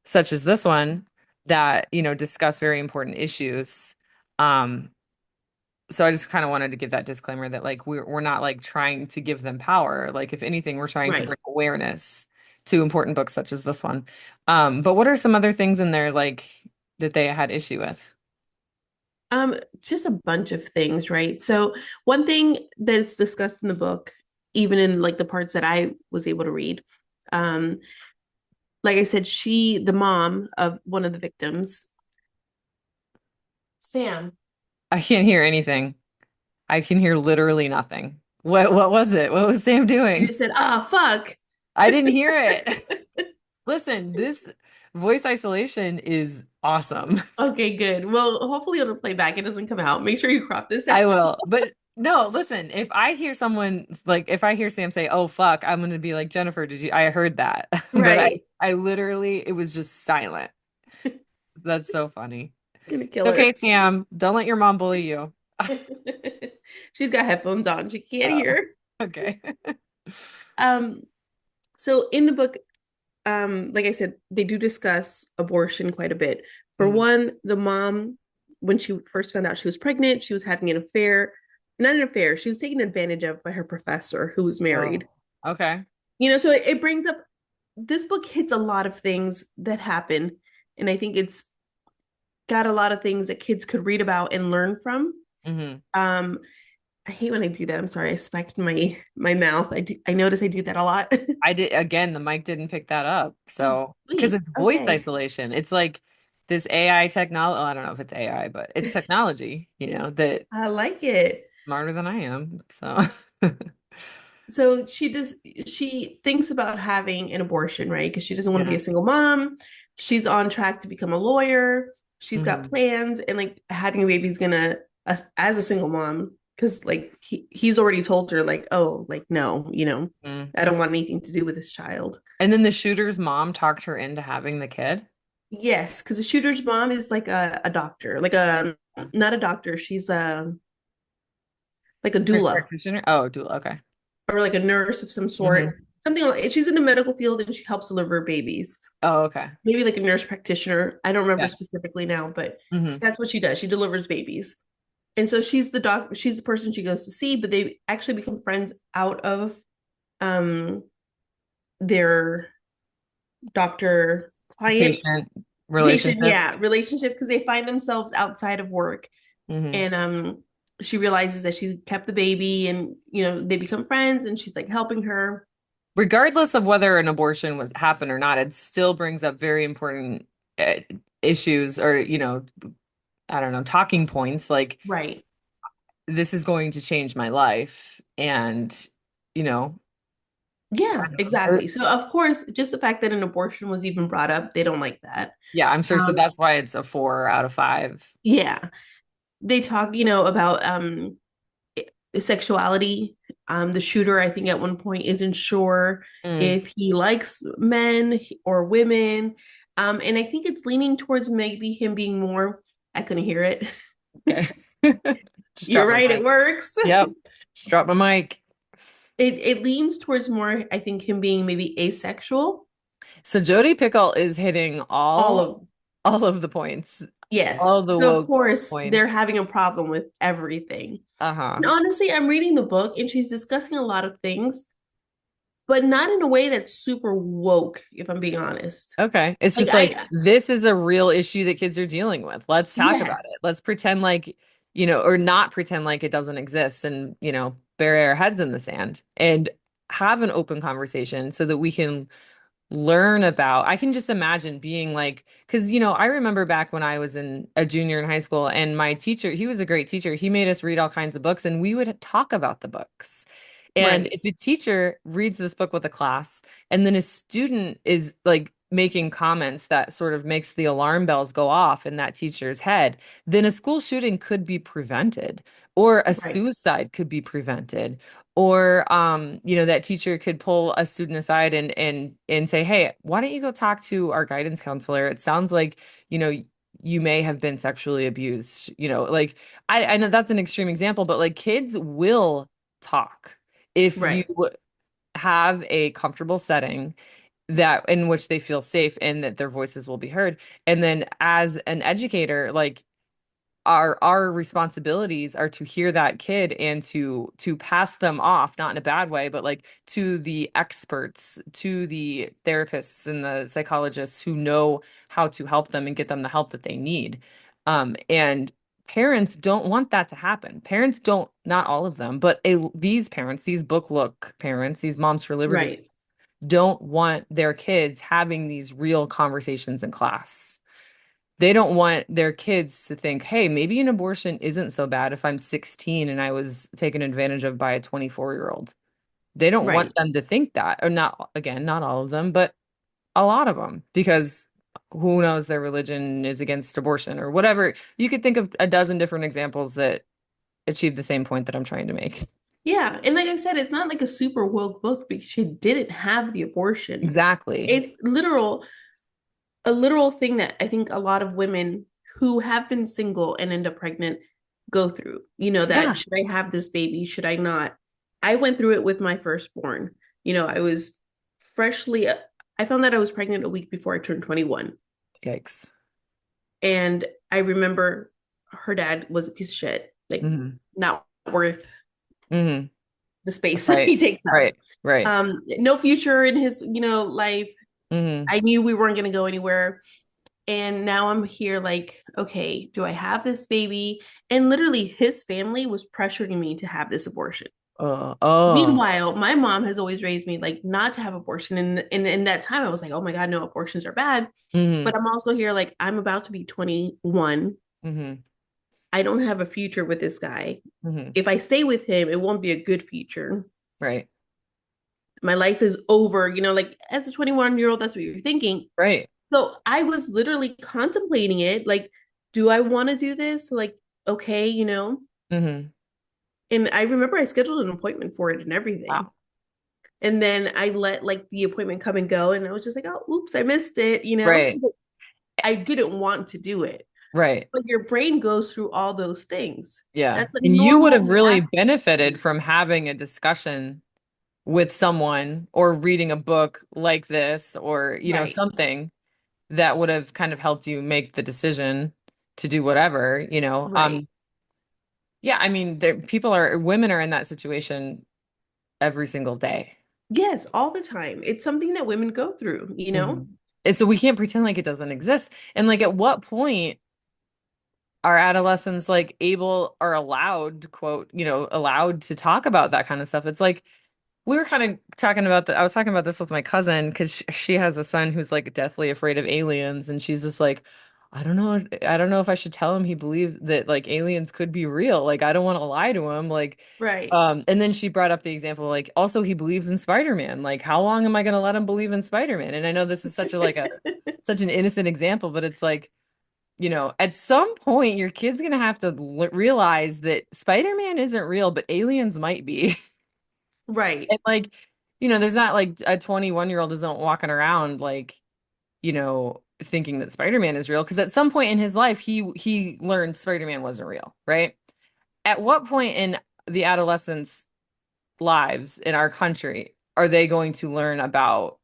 such as this one that, discuss very important issues. Um, so I just kind of wanted to give that disclaimer that like we're not like trying to give them power. Like if anything, we're trying to Right. bring awareness to important books such as this one. But what are some other things in there like that they had issue with? Just a bunch of things, right? So one thing that's discussed in the book, even in like the parts that I was able to read, um, like I said, the mom of one of the victims, Sam, I can't hear anything. I can hear literally nothing. What was it? What was Sam she doing? just said, "Ah, fuck." I didn't hear it. Listen, this voice isolation is awesome. Okay, good. Well, hopefully on the playback it doesn't come out. Make sure you crop this out. I will. But no, listen, if I hear someone like if I hear Sam say, "Oh fuck," I'm gonna be like, "Jennifer, did you I heard that." But Right. I literally it was just silent. That's so funny. Gonna kill Okay, her. Sam, don't let your mom bully you. She's got headphones on. She can't Oh, hear. okay. Um, so in the book, like I said, they do discuss abortion quite a bit. For Mhm. one, the mom, when she first found out she was pregnant, she was having an affair. Not an affair, she was taken advantage of by her professor who was Oh, married. okay. So it brings up this book hits a lot of things that happen. And I think it's got a lot of things that kids could read about and learn from. Hmm. Um, I hate when I do that. I'm sorry, I smacked my mouth. I notice I do that a lot. I did again, the mic didn't pick that up. Oh, So, because sweet. it's voice Okay. isolation. It's like this AI technology. I don't know if it's AI, but it's technology, that I like it. smarter than I am. So, So she thinks about having an abortion, right? Because she doesn't want to be yeah. a single mom. She's on track to become a lawyer. She's got Hmm. plans, and like having a baby is gonna, as a single mom, because like he's already told her like, oh, like no, Mm. I don't want anything to do with this child. And then the shooter's mom talked her into having the kid. Yes, because the shooter's mom is like a doctor, like a Yeah. not a doctor. She's a like a Nurse doula practitioner. Oh, doula. Okay. or like a nurse of some sort. Hmm. Something like she's in the medical field and she helps deliver babies. Oh, okay. Maybe like a nurse practitioner. I don't remember Yeah. specifically now, but Hmm. that's what she does. She delivers babies. And so she's the person she goes to see, but they actually become friends out of um their doctor client Patient patient, relationship. yeah, relationship because they find themselves outside of work. Hmm. And she realizes that she kept the baby and they become friends and she's like helping her. Regardless of whether an abortion was happened or not, it still brings up very important uh, issues or, I don't know, talking points like Right. this is going to change my life. And, you know, I Yeah, don't know. exactly. So of course, just the fact that an abortion was even brought up, they don't like that. Yeah, I'm sure. So Um, that's why it's a 4 out of 5. yeah. They talk, about sexuality. The shooter, I think, at one point isn't sure Mm, if he likes men or women. And I think it's leaning towards maybe him being more, I couldn't hear it. okay. Just You're drop my right, it mic. works. Yep. Just drop my mic. It leans towards more, I think, him being maybe asexual. So Jodi Pickle is hitting All all of all of the points, Yes. all the So of woke course they're points. having a problem with everything. Uh-huh. And honestly, I'm reading the book and she's discussing a lot of things, but not in a way that's super woke, if I'm being honest. Okay. It's Like just like I this is a real issue that kids are dealing with. Let's talk about it. yes. Let's pretend like, or not pretend like it doesn't exist and, bury our heads in the sand and have an open conversation so that we can learn about. I can just imagine being like, because, I remember back when I was in a junior in high school and my teacher, he was a great teacher. He made us read all kinds of books and we would talk about the books. And Right. if a teacher reads this book with a class and then a student is like making comments that sort of makes the alarm bells go off in that teacher's head, then a school shooting could be prevented, or a Right. suicide could be prevented, or that teacher could pull a student aside and say, "Hey, why don't you go talk to our guidance counselor? It sounds like, you know, you may have been sexually abused." Like I know that's an extreme example, but like kids will talk if you Right. have a comfortable setting that in which they feel safe and that their voices will be heard. And then as an educator, like our responsibilities are to hear that kid and to pass them off, not in a bad way, but like to the experts, to the therapists and the psychologists who know how to help them and get them the help that they need. And parents don't want that to happen. Parents don't, not all of them, but these parents, these book look parents, these Moms for Liberty Right. don't want their kids having these real conversations in class. They don't want their kids to think, hey, maybe an abortion isn't so bad if I'm 16 and I was taken advantage of by a 24-year-old. They don't want Right. them to think that, or not, again, not all of them, but a lot of them, because who knows, their religion is against abortion or whatever. You could think of a dozen different examples that achieve the same point that I'm trying to make. Yeah. And like I said, it's not like a super woke book because she didn't have the abortion. Exactly. It's a literal thing that I think a lot of women who have been single and end up pregnant go through. That Yeah. should I have this baby? Should I not? I went through it with my firstborn. I was freshly, I found that I was pregnant a week before I turned 21. Yikes. And I remember her dad was a piece of shit, like Hmm. not worth Hmm. the space that Right. he takes up. Right. Right. No future in his, life. Hmm. I knew we weren't going to go anywhere. And now I'm here, like, okay, do I have this baby? And literally, his family was pressuring me to have this abortion. Oh. Meanwhile, my mom has always raised me like not to have abortion. And in that time, I was like, oh my God, no, abortions are bad. Hmm. But I'm also here, like, I'm about to be 21. Hmm. I don't have a future with this guy. Hmm. If I stay with him, it won't be a good future. Right. My life is over. Like as a 21-year-old, that's what you're thinking. Right. So I was literally contemplating it. Like, do I want to do this? Like, okay. Hmm. And I remember I scheduled an appointment for it and everything. Wow. And then I let like the appointment come and go. And I was just like, oh, oops, I missed it. Right. I didn't want to do it. Right. But your brain goes through all those things. Yeah. That's a And you would normal have really benefited reaction. from having a discussion with someone or reading a book like this or, Right. something that would have kind of helped you make the decision to do whatever. Right. Yeah, I mean, women are in that situation every single day. Yes, all the time. It's something that women go through. Hmm. And so we can't pretend like it doesn't exist. And like, at what point are adolescents like able or allowed, quote, allowed to talk about that kind of stuff? It's like we were kind of talking about that. I was talking about this with my cousin because she has a son who's like deathly afraid of aliens, and she's just like, I don't know if I should tell him he believes that like aliens could be real. Like, I don't want to lie to him. Like, Right. and then she brought up the example, like, also he believes in Spider-Man. Like, how long am I going to let him believe in Spider-Man? And I know this is such an innocent example, but it's like, at some point your kid's gonna have to realize that Spider-Man isn't real, but aliens might be. Right. And like, there's not like a 21-year-old isn't walking around like, thinking that Spider-Man is real. Because at some point in his life, he learned Spider-Man wasn't real, right? At what point in the adolescents' lives in our country are they going to learn about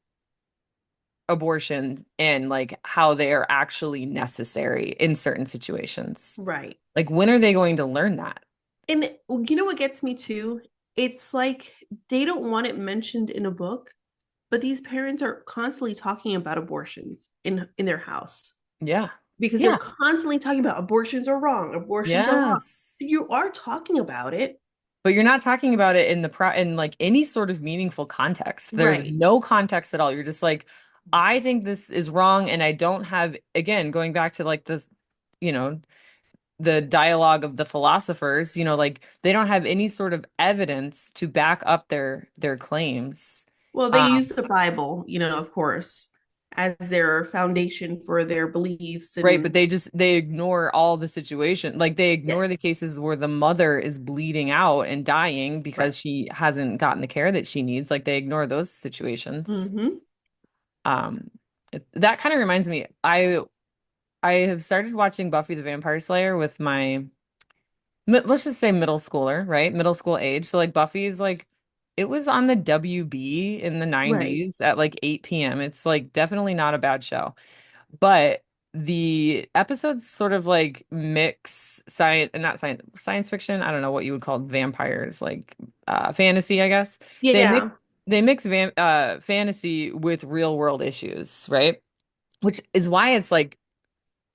abortion and like how they are actually necessary in certain situations? Right. Like, when are they going to learn that? And you know what gets me too? It's like they don't want it mentioned in a book, but these parents are constantly talking about abortions in their house Yeah. because they're Yeah. constantly talking about abortions are wrong, abortions are wrong. Yes. You are talking about it. But you're not talking about it in like any sort of meaningful context. There's Right. no context at all. You're just like, I think this is wrong, and I don't have, again, going back to like this, you know, the dialogue of the philosophers, like they don't have any sort of evidence to back up their claims. Well, they Um, use the Bible, of course, as their foundation for their beliefs Right, but and they ignore all the situation. Like they ignore the yes. cases where the mother is bleeding out and dying Right. because she hasn't gotten the care that she needs. Like they ignore those situations. Mm-hmm. Um, that kind of reminds me, I have started watching Buffy the Vampire Slayer with my let's just say middle schooler, right? Middle school age. So like Buffy's like it was on the WB in the Right. 90s at like 8 p.m. It's like definitely not a bad show. But the episodes sort of like mix science and not science fiction. I don't know what you would call vampires, like fantasy, I guess. They mix Yeah. they mix fantasy with real world issues, right? Which is why it's like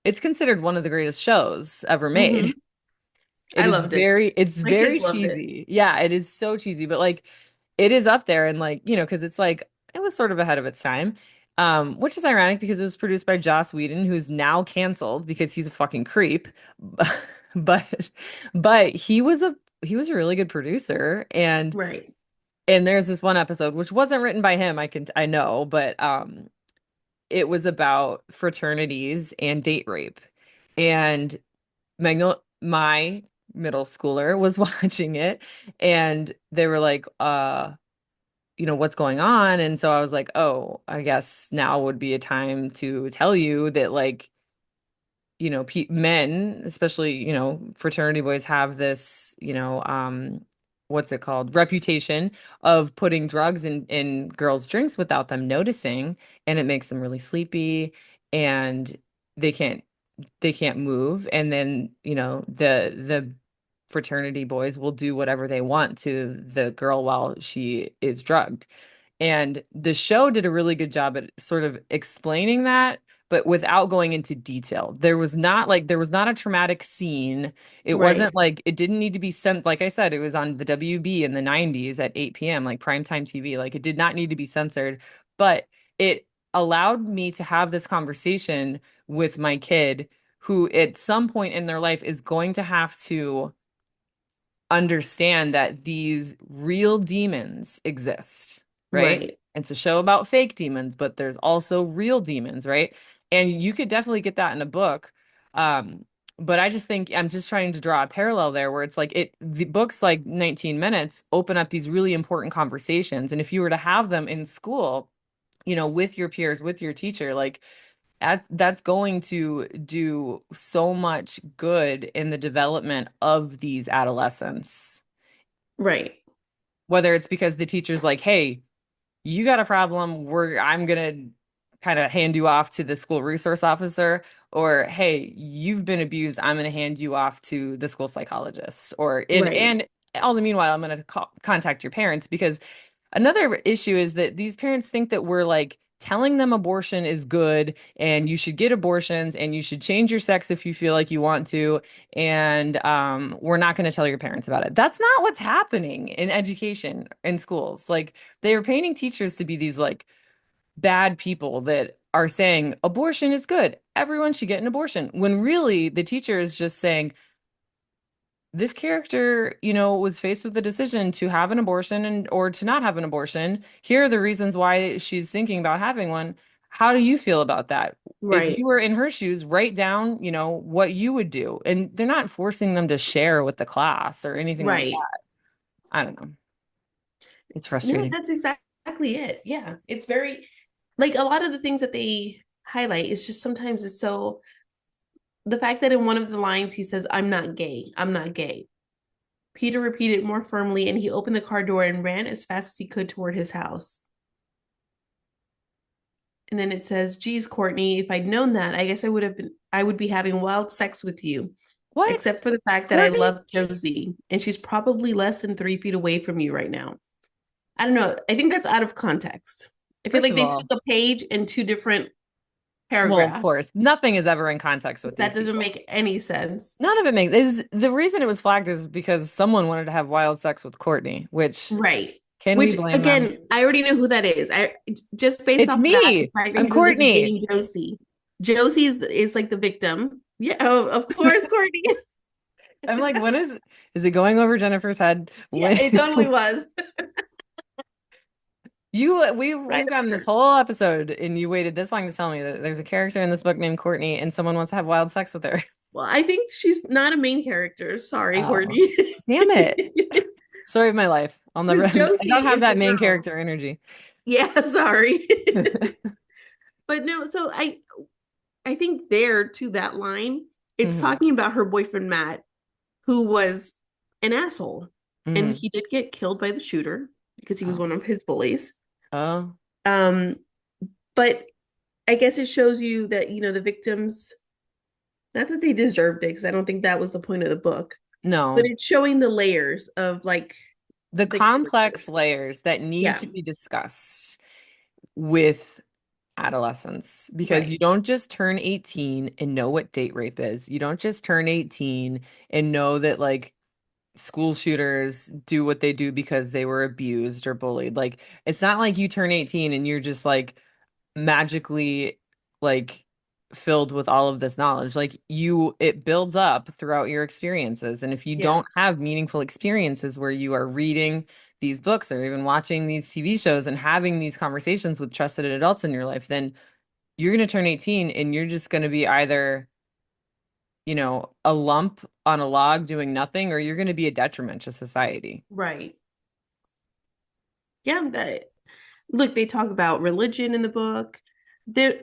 it's considered one of the greatest shows ever Mm-hmm. made. I loved it. It's My very kids loved it. cheesy. Yeah, it is so cheesy, but like it is up there and like, because it's like it was sort of ahead of its time. Which is ironic because it was produced by Joss Whedon, who's now canceled because he's a fucking creep. But but he was a really good producer Right. and there's this one episode which wasn't written by him, I know, but it was about fraternities and date rape. And my middle schooler was watching it and they were like, what's going on? And so I was like, oh, I guess now would be a time to tell you that like, pe men, especially, fraternity boys have this, what's it called? Reputation of putting drugs in girls' drinks without them noticing, and it makes them really sleepy and they can't they can't move and then the fraternity boys will do whatever they want to the girl while she is drugged and the show did a really good job at sort of explaining that but without going into detail. There was not a traumatic scene. It wasn't Right. like it didn't need to be sent. Like I said, it was on the WB in the 90s at 8 p.m. like primetime TV. Like it did not need to be censored, but it allowed me to have this conversation with my kid who at some point in their life is going to have to understand that these real demons exist, right? Right. It's a show about fake demons, but there's also real demons, right? And you could definitely get that in a book. Um, but I just think I'm just trying to draw a parallel there where it's like the books like 19 minutes open up these really important conversations. And if you were to have them in school, with your peers, with your teacher, like that's going to do so much good in the development of these adolescents. Right. Whether it's because the teacher's like, hey, you got a problem, I'm gonna kind of hand you off to the school resource officer, or hey, you've been abused, I'm gonna hand you off to the school psychologist. Or Right. and all the meanwhile, I'm gonna contact your parents because another issue is that these parents think that we're like telling them abortion is good and you should get abortions and you should change your sex if you feel like you want to. And we're not going to tell your parents about it. That's not what's happening in education in schools. Like they are painting teachers to be these like bad people that are saying abortion is good. Everyone should get an abortion. When really the teacher is just saying, this character, was faced with the decision to have an abortion and or to not have an abortion. Here are the reasons why she's thinking about having one. How do you feel about that? If Right. you were in her shoes, write down, what you would do. And they're not forcing them to share with the class or anything like Right. that. I don't know. It's No, frustrating. that's exactly it. Yeah. It's very like a lot of the things that they highlight is just sometimes it's so the fact that in one of the lines he says, I'm not gay. I'm not gay. Peter repeated more firmly and he opened the car door and ran as fast as he could toward his house. And then it says, geez, Courtney, if I'd known that, I would be having wild sex with you, What? except for the fact that I Courtney? love Josie and she's probably less than 3 feet away from you right now. I don't know. I think that's out of context. I feel First like of they took all, a page and two different well, of paragraphs. course, nothing is ever in context with these That doesn't people. make any sense. None of it makes is the reason it was flagged is because someone wanted to have wild sex with Courtney, which Right. can we Which blame them? again, I already know who that is. I just based It's off of that, the me. fact that I'm he says that he's Courtney. dating Josie. Josie is like the victim. Yeah, of course, Courtney. I'm like, when is it going over Jennifer's head? Yeah, When it totally was. We've Right. gotten this whole episode and you waited this long to tell me that there's a character in this book named Courtney and someone wants to have wild sex with her. Well, I think she's not a main character. Sorry, Oh, Courtney. damn it. Story of my life. I'll never, Because I don't Josie have is that the main girl. character energy. Yeah, sorry. But no, so I think there to that line, it's Hmm. talking about her boyfriend Matt, who was an asshole. And Hmm. he did get killed by the shooter because he was Oh. one of his bullies. Oh, Um, but I guess it shows you that, the victims, not that they deserved it, because I don't think that was the point of the book, but no. it's showing the layers of like The the complex characters. layers that need Yeah, to be discussed with adolescence because right, you don't just turn 18 and know what date rape is. You don't just turn 18 and know that like school shooters do what they do because they were abused or bullied. Like it's not like you turn 18 and you're just like magically like filled with all of this knowledge. Like it builds up throughout your experiences. And if you yeah, don't have meaningful experiences where you are reading these books or even watching these TV shows and having these conversations with trusted adults in your life, then you're going to turn 18 and you're just going to be either, a lump on a log doing nothing, or you're going to be a detriment to society. right. Yeah, look, they talk about religion in the book. There,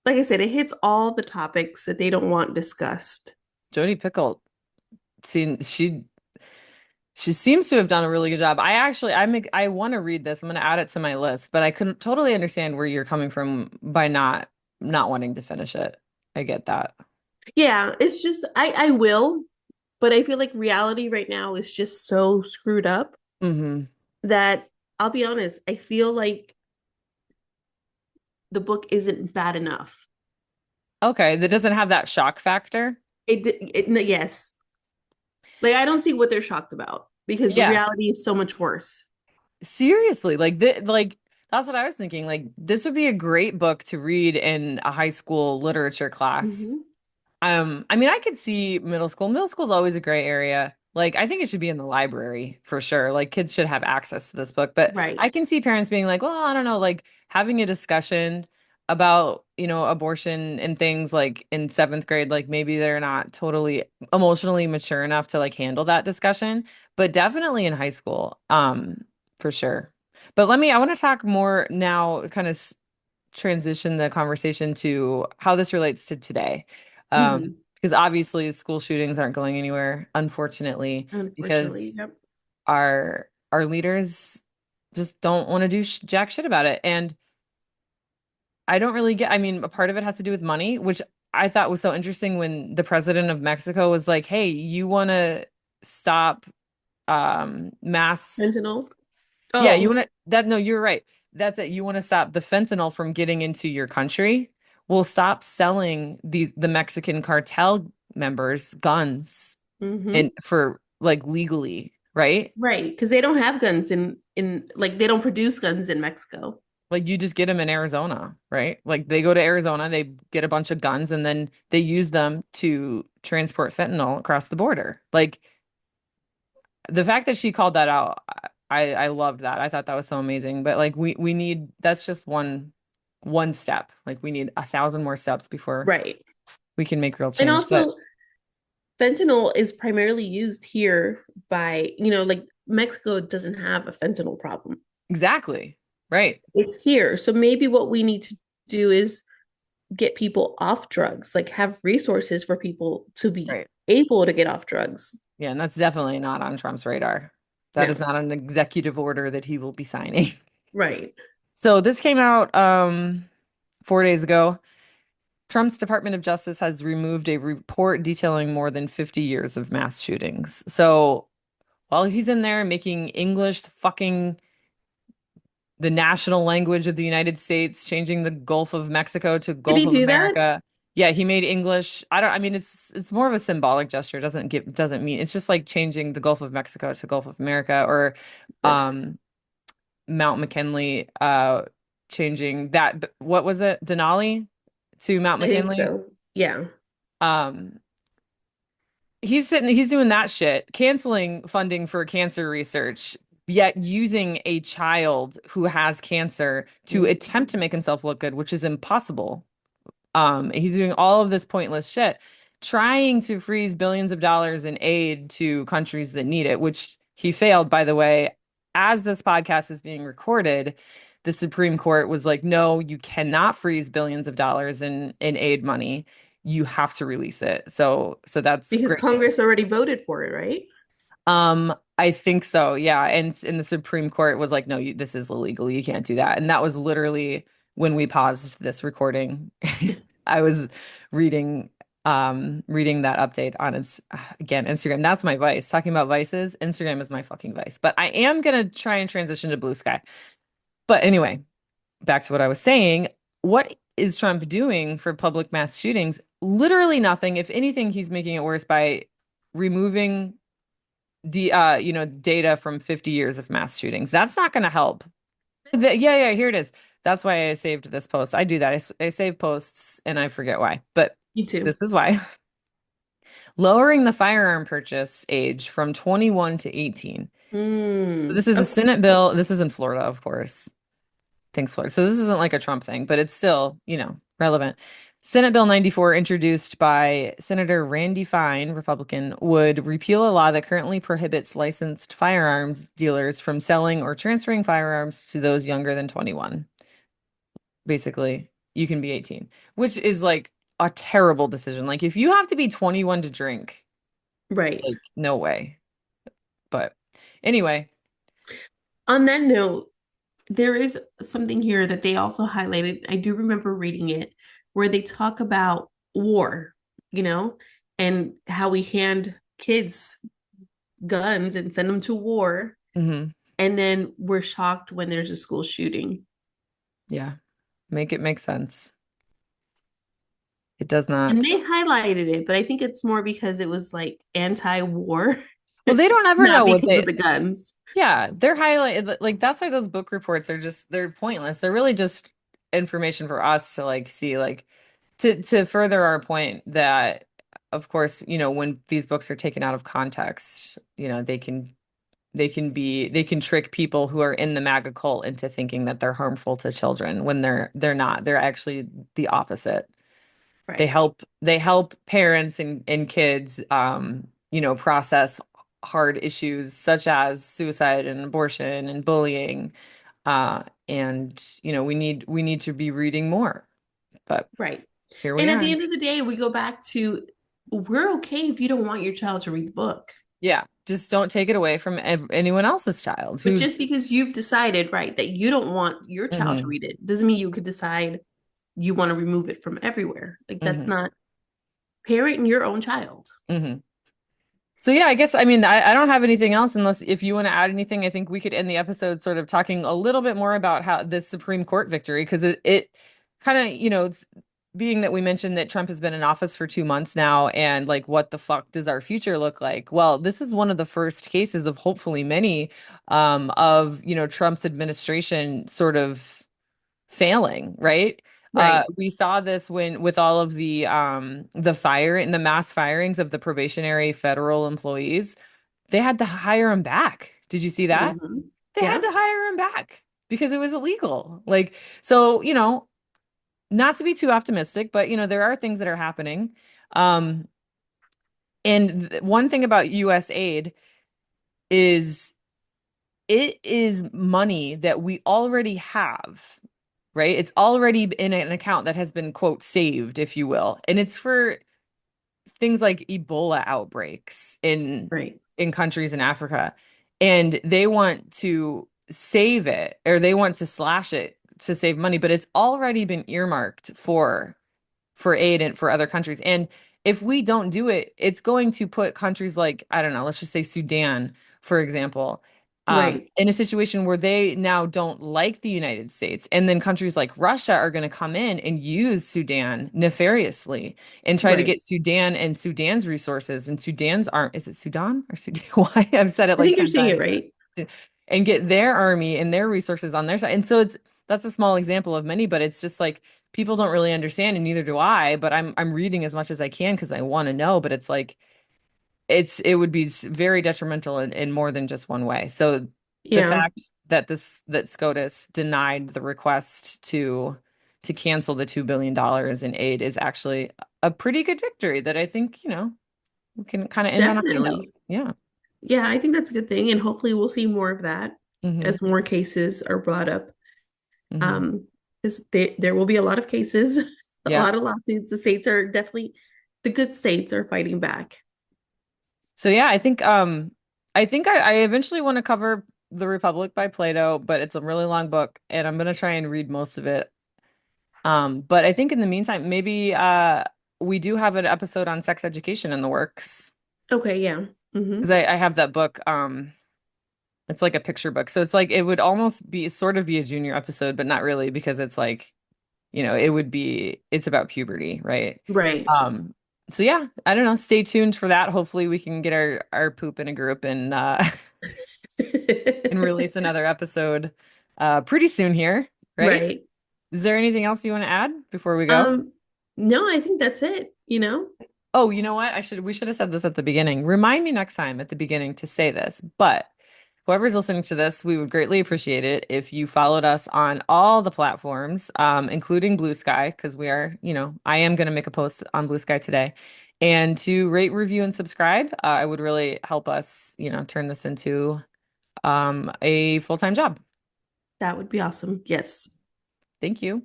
like I said, it hits all the topics that they don't want discussed. Jodi Picoult, seen she seems to have done a really good job. I want to read this. I'm going to add it to my list, but I couldn't totally understand where you're coming from by not wanting to finish it. I get that. Yeah, it's just I will, but I feel like reality right now is just so screwed up Hmm. that I'll be honest, I feel like the book isn't bad enough. Okay, that doesn't have that shock factor. Yes, like I don't see what they're shocked about because the Yeah. reality is so much worse. Seriously, like that's what I was thinking. Like this would be a great book to read in a high school literature class. Hmm. I mean, I could see middle school. Middle school is always a gray area. Like, I think it should be in the library for sure. Like, kids should have access to this book. But Right, I can see parents being like, well, I don't know, like having a discussion about, abortion and things like in seventh grade, like maybe they're not totally emotionally mature enough to like handle that discussion, but definitely in high school, for sure. But I want to talk more now, kind of transition the conversation to how this relates to today. hmm, Because obviously school shootings aren't going anywhere, unfortunately, unfortunately, because yep. our leaders just don't want to do jack shit about it. And I don't really I mean, a part of it has to do with money, which I thought was so interesting when the president of Mexico was like, "Hey, you want to stop mass." Fentanyl. Yeah, you Oh, want to that no, you're right. That's it. You want to stop the fentanyl from getting into your country. We'll stop selling the Mexican cartel members guns hmm, and for like legally, right? right, because they don't have guns in like they don't produce guns in Mexico. Like you just get them in Arizona, right? Like they go to Arizona, they get a bunch of guns and then they use them to transport fentanyl across the border. Like the fact that she called that out, I loved that. I thought that was so amazing. But like we need that's just one step. Like we need 1,000 more steps before Right. we can make real And change. But also, fentanyl is primarily used here by, like Mexico doesn't have a fentanyl problem. exactly. Right. It's here. So maybe what we need to do is get people off drugs, like have resources for people to be Right. able to get off drugs. Yeah, and that's definitely not on Trump's radar. That is No. not an executive order that he will be signing. Right. So this came out 4 days ago. Trump's Department of Justice has removed a report detailing more than 50 years of mass shootings. So while he's in there making English fucking the national language of the United States, changing the Gulf of Mexico to Did Gulf he of do that? America. Yeah, he made English. I mean it's more of a symbolic gesture. It doesn't mean it's just like changing the Gulf of Mexico to Gulf of America or Right. um Mount McKinley changing that what was it? Denali to Mount I think McKinley. so. Yeah. Um he's doing that shit, canceling funding for cancer research. yet using a child who has cancer to attempt to make himself look good, which is impossible. He's doing all of this pointless shit, trying to freeze billions of dollars in aid to countries that need it, which he failed, by the way. As this podcast is being recorded, the Supreme Court was like, no, you cannot freeze billions of dollars in aid money. You have to release it. So that's Because great. Congress already voted for it, right? I think so, yeah. And the Supreme Court was like, no, this is illegal. You can't do that. And that was literally when we paused this recording. I was reading reading that update on its again, Instagram. That's my vice. Talking about vices, Instagram is my fucking vice. But I am gonna try and transition to Blue Sky. But anyway, back to what I was saying. What is Trump doing for public mass shootings? Literally nothing. If anything, he's making it worse by removing data from 50 years of mass shootings. That's not going to help. Yeah, here it is. That's why I saved this post. I do that. I save posts and I forget why, but Me too. this is why. Lowering the firearm purchase age from 21 to 18. This is a Okay. Senate bill. This is in Florida, of course. Thanks, Florida. So this isn't like a Trump thing, but it's still, relevant. Senate Bill 94, introduced by Senator Randy Fine, Republican, would repeal a law that currently prohibits licensed firearms dealers from selling or transferring firearms to those younger than 21. Basically, you can be 18, which is like a terrible decision. Like if you have to be 21 to drink, Right. like no way. But anyway, On that note, there is something here that they also highlighted. I do remember reading it where they talk about war, you know, and how we hand kids guns and send them to war. mhm, And then we're shocked when there's a school shooting. yeah, make it make sense. It does And not. they highlighted it, but I think it's more because it was like anti-war, Well, they don't ever not know what because of they, the guns. yeah, they're highlighted. Like that's why those book reports are just, they're pointless. They're really just information for us to like see, like to further our point that, of course, when these books are taken out of context, they can trick people who are in the MAGA cult into thinking that they're harmful to children when they're not. They're actually the opposite. Right. They help parents and kids process hard issues such as suicide and abortion and bullying. And we need to be reading more. But Right. here we And at are. the end of the day, we go back to we're okay if you don't want your child to read the book. Yeah, just don't take it away from anyone else's child But who. just because you've decided, right, that you don't want your child to Mhm, read it, doesn't mean you could decide you want to remove it from everywhere. Like that's mhm, not parenting your own child. mhm. So yeah, I guess I mean I don't have anything else unless if you want to add anything. I think we could end the episode sort of talking a little bit more about how the Supreme Court victory, because it kind of, it's being that we mentioned that Trump has been in office for 2 months now, and like what the fuck does our future look like? Well, this is one of the first cases of hopefully many of, Trump's administration sort of failing, right? Right. We saw this when with all of the mass firings of the probationary federal employees, they had to hire him back. Did you see that? They had Yeah. to hire him back because it was illegal. Like, so, not to be too optimistic, but there are things that are happening. Um, and one thing about US aid is it is money that we already have, right? It's already in an account that has been, quote, saved, if you will. And it's for things like Ebola outbreaks Right. in countries in Africa. And they want to save it or they want to slash it to save money, but it's already been earmarked for aid and for other countries. And if we don't do it, it's going to put countries like, I don't know, let's just say Sudan, for example, Right. in a situation where they now don't like the United States. And then countries like Russia are going to come in and use Sudan nefariously and try to Right. get Sudan and Sudan's resources and Sudan's arm. Is it Sudan or Sudan? Why? I've said it I like think you're 10 saying it times. right. And get their army and their resources on their side. And so that's a small example of many, but it's just like people don't really understand, and neither do I. But I'm reading as much as I can because I want to know. But it's like it would be very detrimental in more than just one way. So The Yeah, fact that SCOTUS denied the request to cancel the $2 billion in aid is actually a pretty good victory that I think, we can kind of end on a high note. definitely. Yeah. Yeah, I think that's a good thing, and hopefully we'll see more of that Hmm. as more cases are brought up. Hmm. Um, because there will be a lot of cases, a Yeah. lot of lawsuits. The states are definitely the good states are fighting back. So yeah, I think I eventually want to cover The Republic by Plato, but it's a really long book and I'm gonna try and read most of it. But I think in the meantime, maybe we do have an episode on sex education in the works. Okay, yeah. Because I have that book. It's like a picture book. So it's like it would almost be sort of be a junior episode, but not really because it's like, it's about puberty, right? Right. Um, so yeah, I don't know. Stay tuned for that. Hopefully we can get our poop in a group and and release another episode pretty soon here, right? Right. Is there anything else you want to add before we go? Um, no, I think that's it, you know? Oh, you know what? We should have said this at the beginning. Remind me next time at the beginning to say this. But whoever's listening to this, we would greatly appreciate it if you followed us on all the platforms, including Blue Sky, because I am going to make a post on Blue Sky today. And to rate, review, and subscribe, it would really help us, turn this into a full-time job. That would be awesome. Yes. Thank you.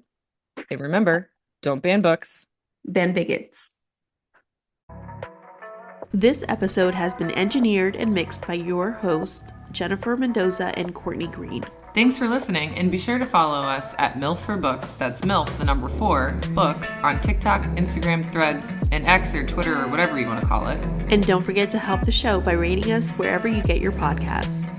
And remember, don't ban books. Ben Bigots. This episode has been engineered and mixed by your hosts, Jennifer Mendoza and Courtney Green. Thanks for listening, and be sure to follow us at MILF for Books. That's MILF, the number 4, books on TikTok, Instagram, Threads, and X or Twitter or whatever you want to call it. And don't forget to help the show by rating us wherever you get your podcasts.